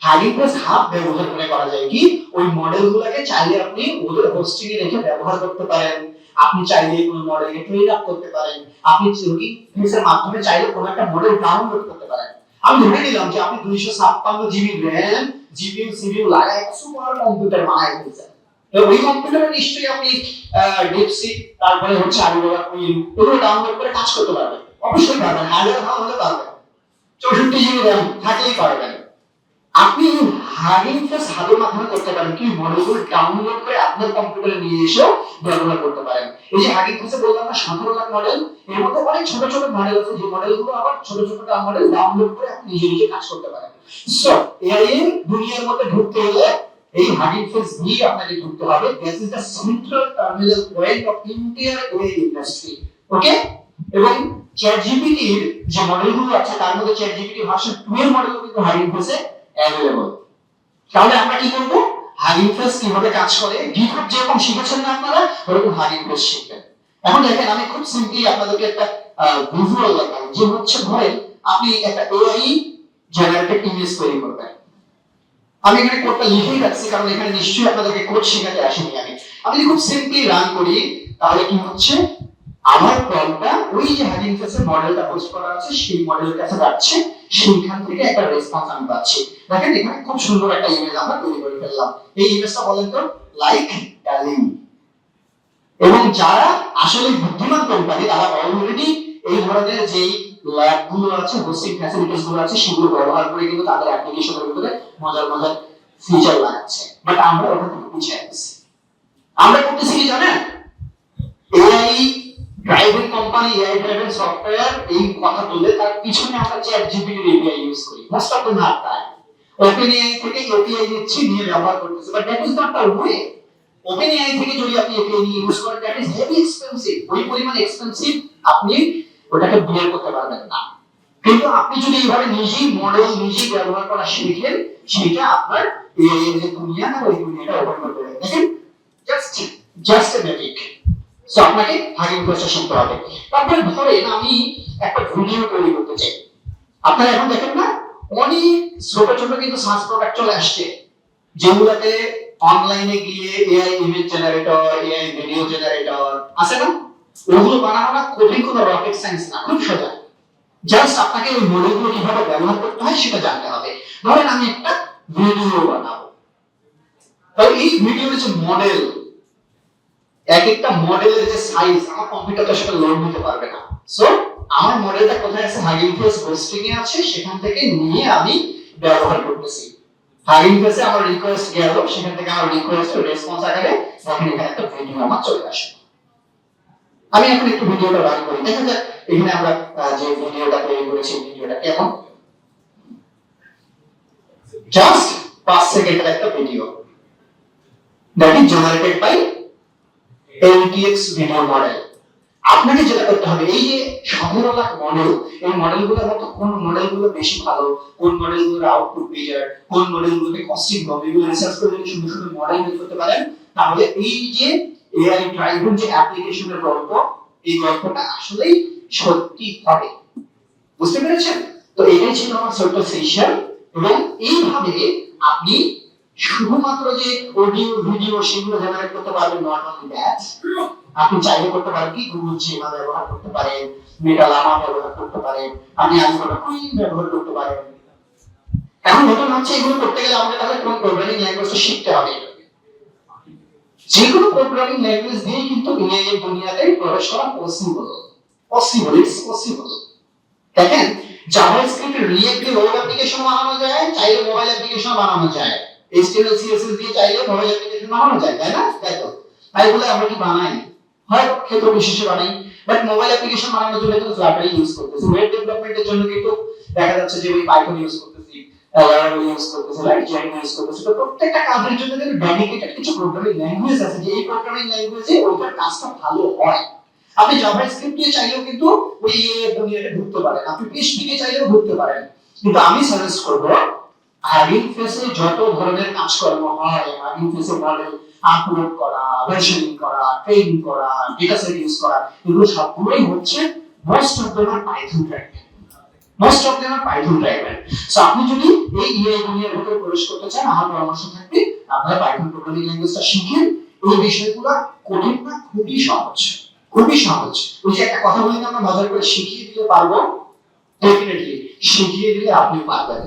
Hugging face hub ব্যবহার করে করা যায় কি, ওই মডেলগুলোকে চাইলে আপনি ওদের হোস্টিং এ রেখে ব্যবহার করতে পারেন, আপনি চাইলে কোন মডেলকে ট্রেন আপ করতে পারেন, আপনি হাগিং ফেসের মাধ্যমে চাইলে কোন একটা মডেল ডাউনলোড করতে পারেন। আমি ধরে নিলাম যে আপনি 256 জিবি র‍্যাম, জিপিইউ সিপিইউ লাগায় সুপার কম্পিউটার বানায় ফেলছেন, তো ওই কম্পিউটারে নিশ্চয়ই আপনি ডিপসিক, তারপরে হচ্ছে আলিবাবা কুইন এগুলো ডাউনলোড করে কাজ করতে পারবেন। অবশ্যই পারবেন, হার্ডওয়্যার ভালো হলে পারবেন, 64 জিবি র‍্যাম থাকলেই পারবেন। আপনি হাগিং ফেস হাবের মাধ্যমে করতে পারেন কি, মডেলগুলো ডাউনলোড করে আপনার কম্পিউটারে নিয়ে এসেও ব্যবহার করতে পারেন। এই যে হাগিং ফেসে বললাম না 17 লাখ মডেল, এর মধ্যে অনেক ছোট ছোট মডেল আছে, যে মডেলগুলো আবার ছোট ছোট মডেল ডাউনলোড করে আপনি নিজে নিজে কাজ করতে পারেন। সো এআই এর দুনিয়ার মধ্যে ঢুকতে হলে এই হাগিং ফেস দিয়ে আপনাকে ঢুকতে হবে। This is the central terminal point of entire AI industry, okay? এবং ChatGPT এর যে মডেলগুলো আছে তার মধ্যে ChatGPT ভার্সন 2 এর মডেলও কিন্তু হাগিং ফেসে अवेलेबल। তাহলে আমরা কি করব, হাগিং ফেস কিভাবে কাজ করে গিটহাব যেরকম শিখেছেন না আপনারা, ওরকম হাগিং ফেস শিখবেন। এখন দেখেন আমি খুব সিম্পলি আপনাদেরকে একটা ভিজুয়াল দেখাবো, যে হচ্ছে ধরেন আপনি একটা এআই জেনারেটেড ইমেজ তৈরি করবেন। আমি এখানে কোডটা লিখেই রাখছি কারণ এখানে নিশ্চয়ই আপনাদেরকে কোড শেখাতে আসেনি আমি খুব সিম্পলি রান করি, তাহলে কি হচ্ছে আমার প্রম্পটটা ওই যে হাগিং ফেসের মডেলটা হোস্ট করা আছে সেই মডেলের কাছে যাচ্ছে, সেইখান থেকে একটা রেসপন্স আমি পাচ্ছি। দেখেন এখানে খুব সুন্দর একটা ইমেজ আমরা তৈরি করে ফেললাম। এই ইমেজটা বলেন তো লাইক ডার্লিং। এবং যারা আসলে বুদ্ধিমান কোম্পানি তারা অলরেডি এই ধরনের যেই ল্যাবগুলো আছে, হোস্টিং ফ্যাসিলিটিস গুলো আছে, সেগুলো ব্যবহার করে কিন্তু তাদের অ্যাপ্লিকেশনের ভিতরে মজার মজার ফিচার লাগাচ্ছে, বাট আমরা ওটা থেকে পিছিয়ে আছি। আমরা করতেছি কি জানেন, AI driving company, AI driving software এই কথা বলে তার পিছনে আমরা ChatGPT এর এপিআই ইউজ করি most of the time. OpenAI থেকে এপিআই নিচ্ছি, নিয়ে ব্যবহার করতেছি, but that is not the way. OpenAI থেকে যদি আপনি এপিআই নিয়ে ইউজ করেন, দ্যাট ইজ হেভি এক্সপেন্সিভ, ওই পরিমাণ এক্সপেন্সিভ আপনি ওটাকে বিয়ার করতে পারবেন না। কিন্তু আপনি যদি এইভাবে নিজেই মডেল নিজেই ব্যবহার করা শিখেন, সেটা আপনার এআই এর যে দুনিয়া না, ওই দুনিয়াটা ওপেন করে দেবে। দেখেন জাস্ট এ ম্যাজিক। সো আপনাকে হাগিং ফেসটা শিখতে হবে। তারপরে ধরেন আমি একটা ভিডিও তৈরি করতে চাই, আপনারা এখন দেখেন না অনেক ছোট ছোট কিন্তু সার্চ প্রোডাক্ট চলে আসছে, যেগুলোতে অনলাইনে গিয়ে AI image generator, AI video generator আছে না, ওগুলো বানানো না কঠিন কোনো রকেট সায়েন্স না, খুব সোজা। জাস্ট আপনাকে ওই মডেলগুলো কিভাবে ব্যবহার করতে হয় সেটা জানতে হবে। ধরেন আমি একটা ভিডিও বানাবো, তাহলে এই ভিডিওর যে মডেল, এক একটা মডেলের যে সাইজ আমার কম্পিউটারটা সেটা লোড নিতে পারবে না। সো আমার মডেলটা কোথায় আছে, হাগিং ফেস হোস্টিং এ আছে, সেখান থেকে নিয়ে আমি ব্যবহার করতেছি। হাগিং ফেসে আমার রিকোয়েস্ট গেল, সেখান থেকে আমার রিকোয়েস্ট রেসপন্স আকারে দেখেন এখানে একটা ভিডিও আমার চলে আসে। আমি এখন একটু ভিডিওটা রান করি, দেখা যাক এখানে আমরা যে ভিডিওটা তৈরি করেছি ভিডিওটা কেমন। জাস্ট 5 সেকেন্ডের একটা video that is generated by LTX video model. আপনাকে যেটা করতে হবে, এই যে 17 লাখ মডেল, এই মডেলগুলোর মধ্যে কোন মডেলগুলো বেশি ভালো, কোন মডেলগুলোর আউটপুট বেটার, কোন মডেলগুলোতে কস্টিং কম, এগুলো রিসার্চ করে যদি শুধু শুধু মডেল বের করতে পারেন, তাহলে এই যে এআই ড্রাইভেন যে অ্যাপ্লিকেশনের গল্প, এই গল্পটা আসলেই সত্যি হবে। বুঝতে পেরেছেন? তো এটাই ছিল আমার ছোট্ট সেশন, এবং এইভাবে আপনি শুধুমাত্র যে অডিও ভিডিও সেগুলো জেনারেট করতে পারবেন নরমালি ব্যাচ, আপনি চাইলে করতে পারেন কি গুগল জিমা ব্যবহার করতে পারেন, মেটা লামা ব্যবহার করতে পারেন, আপনি আলিবাবা কুইন ব্যবহার করতে পারেন। এখন নতুন হচ্ছে এগুলো করতে গেলে আমাদের তাহলে কোন প্রোগ্রামিং ল্যাঙ্গুয়েজটা শিখতে হবে। যে কোনো প্রোগ্রামিং ল্যাঙ্গুয়েজ দিয়ে কিন্তু এআই এর দুনিয়াতে প্রবেশ করা পসিবল, ইটস পসিবল। দেখেন জাভাস্ক্রিপ্ট রিয়েক্ট দিয়ে ওয়েব অ্যাপ্লিকেশন বানানো যায়, চাইলে মোবাইল অ্যাপ্লিকেশন বানানো যায়, HTML CSS দিয়ে চাইলে মোবাইল অ্যাপ্লিকেশন বানানো যায়, তাই না? তাই তো। তাই বলে আমরা কি বানাই? হয় ক্ষেত্র বিশেষে বানাই, বাট মোবাইল অ্যাপ্লিকেশন বানানোর জন্য কিন্তু ফ্লাটার ইউজ করতেছি। ওয়েব ডেভেলপমেন্টের জন্য কিন্তু দেখা যাচ্ছে যে ওই পাইথন ইউজ করতেছি, লারাভেল ইউজ করতেছি, লাইট জেন ইউজ করতেছি। তো প্রত্যেকটা কাজের জন্য কিন্তু ডেডিকেটেড কিছু প্রোগ্রামিং ল্যাঙ্গুয়েজ আছে, যে এই প্রোগ্রামিং ল্যাঙ্গুয়েজে ওইটার কাজটা ভালো হয়। আপনি জাভাস্ক্রিপ্ট দিয়ে চাইলেও কিন্তু ওই দুনিয়াতে ঢুকতে পারেন, আপনি PHP দিয়ে চাইলেও ঢুকতে পারেন। কিন্তু আমি সাজেস্ট করব হাগিং ফেসে যত ধরনের কাজকর্ম হয়, হাগিং ফেসে মডেল আপলোড করা, ভার্সনিং করা, ট্রেন করা, ডেটা সেট ইউজ করা, এগুলো সবগুলোই হচ্ছে মোস্ট অফ দেম আর পাইথন ড্রাইভেন। সো আপনি যদি এই এআই দুনিয়ার ভিতরে প্রবেশ করতে চান, আমার পরামর্শ থাকবে আপনারা পাইথন প্রোগ্রামিং ল্যাঙ্গুয়েজটা শিখেন। এই বিষয়গুলো কঠিন না, খুবই সহজ, খুবই সহজ। ওই যে একটা কথা বলি না, আমরা মজার করে শিখিয়ে দিলে পারবো, ডেফিনেটলি শিখিয়ে দিলে আপনি পারবেন।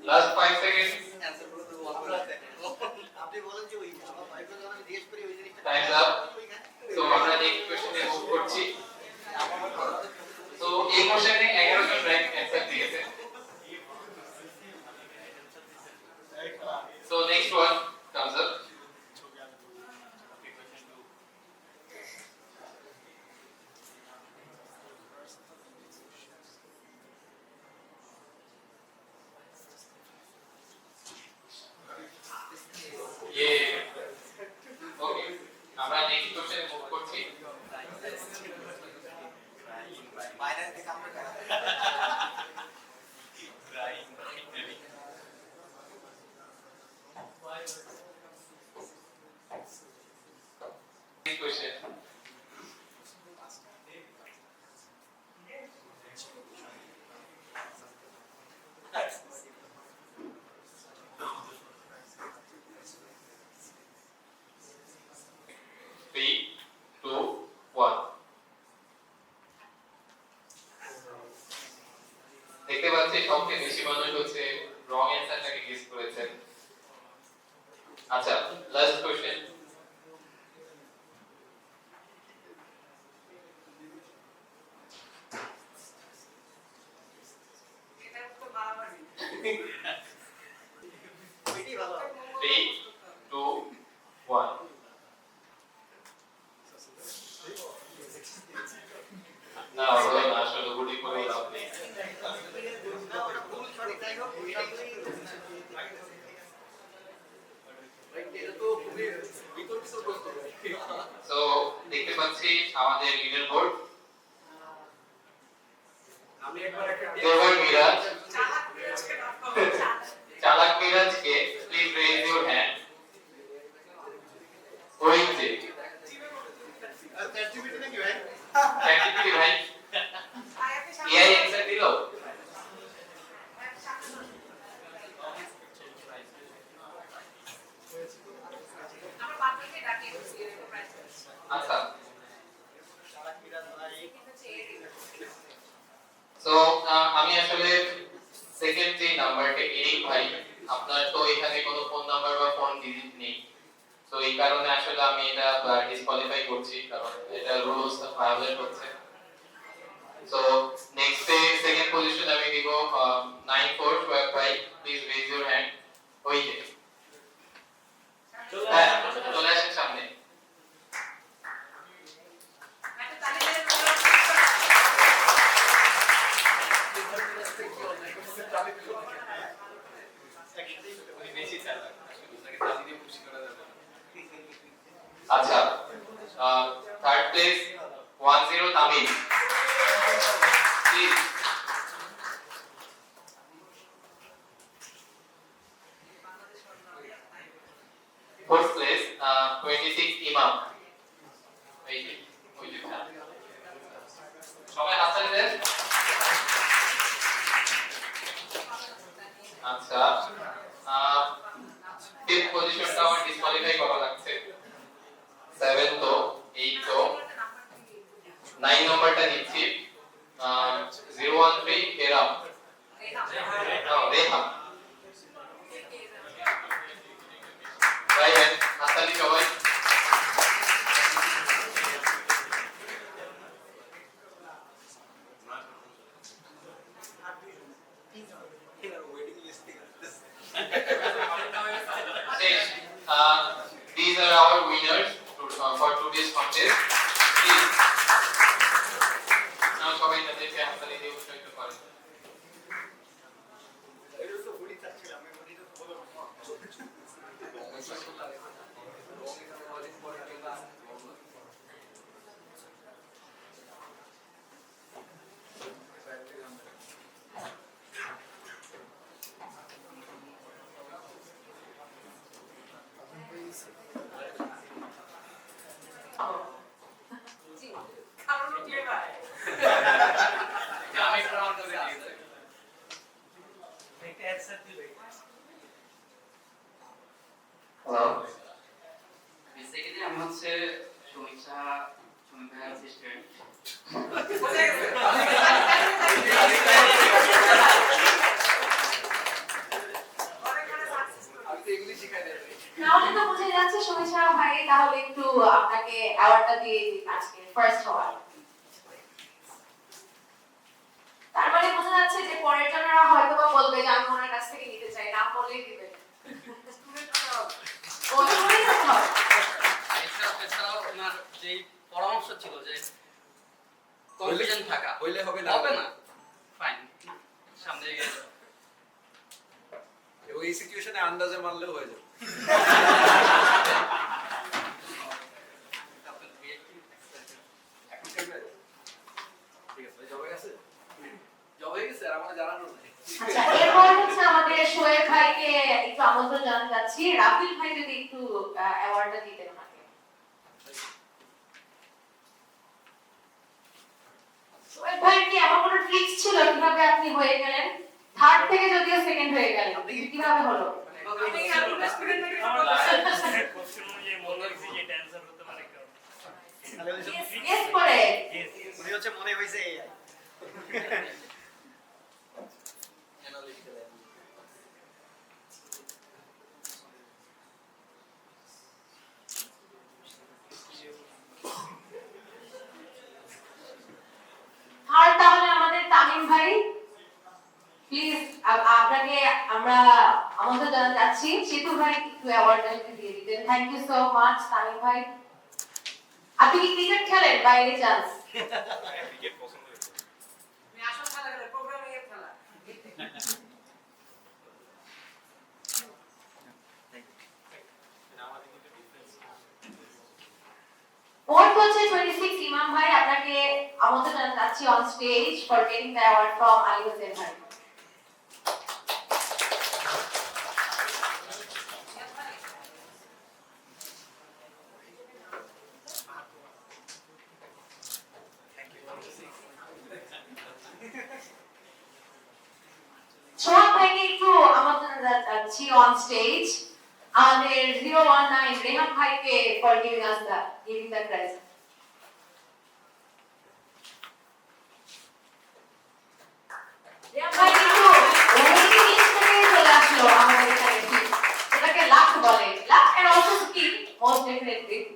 লাস্ট 5 সেকেন্ড আপনি বলেন যে ওই আমার পাইথন আমি জিজ্ঞেস করি ওই জিনিসটা টাইমস আপ। সো আমরা নেক্সট কোশ্চেনে মুভ করছি। সো এই কোশ্চেনে 11 জন র‍্যাঙ্ক অ্যানসার দিয়েছে। So next one comes up. Okay, আমরা নেক্সট কোশ্চেনে মুভ করছি। Next question. Three, two, one. দেখতে পাচ্ছি সবচেয়ে বেশি মানুষ হচ্ছে রং অ্যান্সারটাকে গেস করেছেন। আচ্ছা, last question. Three, two, one. না হলো না, আসলে গুটি করে লাভ নেই। সো দেখতে পাচ্ছি আমাদের লিডার বোর্ড। দেওয়ার মিরাজ, চালাক মিরাজকে please raise your hand. Aijit, activity ভাই এআই অ্যানসার দিলো। আচ্ছা, সো আমি আসলে সেকেন্ড যে নাম্বারটা এরিক ভাই আপনার তো এখানে কোনো ফোন নাম্বার বা ফোন ডিজিট নেই, তো এই কারণে আসলে আমি এটা ডিসকোয়ালিফাই করছি, কারণ এটা রুলস ভায়োলেট হচ্ছে। So next day second position আমি দিব 94 সোয়াগ ভাই, প্লিজ রেজ ইওর হ্যান্ড। ওই যে চলে আসেন সামনে। আচ্ছা, third place 10 Tamim, please. Fourth place 26 ইমাম, এই যে ওই যে সবাই হাততালি দেন। আচ্ছা, ফিফথ পজিশনটা আমার ডিসকোয়ালিফাই করা লাগছে। 7 তো 8 তো 9 নম্বরটা নিচ্ছি 013 হেরাম, রেহাম। ভাই হাততালি সবাই। These are our winners for today's contest. Please. Now সবাই তাদেরকে হাততালি দিয়ে উৎসাহিত করেন। বেসিক্যালি আমি হচ্ছে সমীক্ষা ভাইয়ের অ্যাসিস্ট্যান্ট। তাহলে তো বোঝা যাচ্ছে সমীক্ষা ভাই, তাহলে একটু আপনাকে অ্যাওয়ার্ডটা দিয়ে দিই আজকে ফার্স্ট হওয়ার। তার মানে বোঝা যাচ্ছে যে পরের জনেরা হয়তো বা বলবে যে আমি ওনার কাছ থেকে নিতে চাই, না বলেই দিবে। এছাড়াও ওনার যেই পরামর্শ ছিল যে কনফিডেন্ট থাকা, হইলে হবে না, হবে না, ফাইন, সামনে এগিয়ে যাও। ওই সিচুয়েশনে আন্দাজে মারলেও হয়ে যাবে। এখন কেমনে? ঠিক আছে, জবে গেছে? জবে গেছে আর আমার জানানো নাই। আচ্ছা, এরপর হচ্ছে আমাদের শোয়েব ভাইকে একটু আমন্ত্রণ জানাতে যাচ্ছি। রাফিল ভাই যদি একটু অ্যাওয়ার্ডটা দিতেন ওনাকে। শোয়েব ভাই কি এমন কোনো ট্রিক্স ছিল কিভাবে আপনি হয়ে গেলেন? থার্ড থেকে যদিও সেকেন্ড হয়ে গেলেন, কিভাবে হলো? Yes করে। উনি হচ্ছে মনে হইছে থার্ড তাহলে আমাদের তামিম ভাই, প্লিজ আপনাকে আমরা আমন্ত্রণ জানাতে যাচ্ছি। সেতু ভাই একটু অ্যাওয়ার্ডটা যদি দিয়ে দিতেন। Thank you so much Tamim ভাই। আপনি কি ক্রিকেট খেলেন বাইরে চান্স? ক্রিকেট পছন্দ করে। আমি আসল খেলা করে প্রোগ্রামিং এর খেলা। Fourth হচ্ছে 26 ইমাম ভাই, আপনাকে আমন্ত্রণ জানাতে যাচ্ছি on stage for getting the award from Ali Hossain ভাই। সোহাগ ভাইকে একটু আমন্ত্রণ জানাচ্ছি অন স্টেজ। আমাদের 019 রেহাম ভাইকে for giving us the prize. Reham ভাই একটু ওয়েটিং লিস্ট থেকে চলে আসলো আমাদের definitely.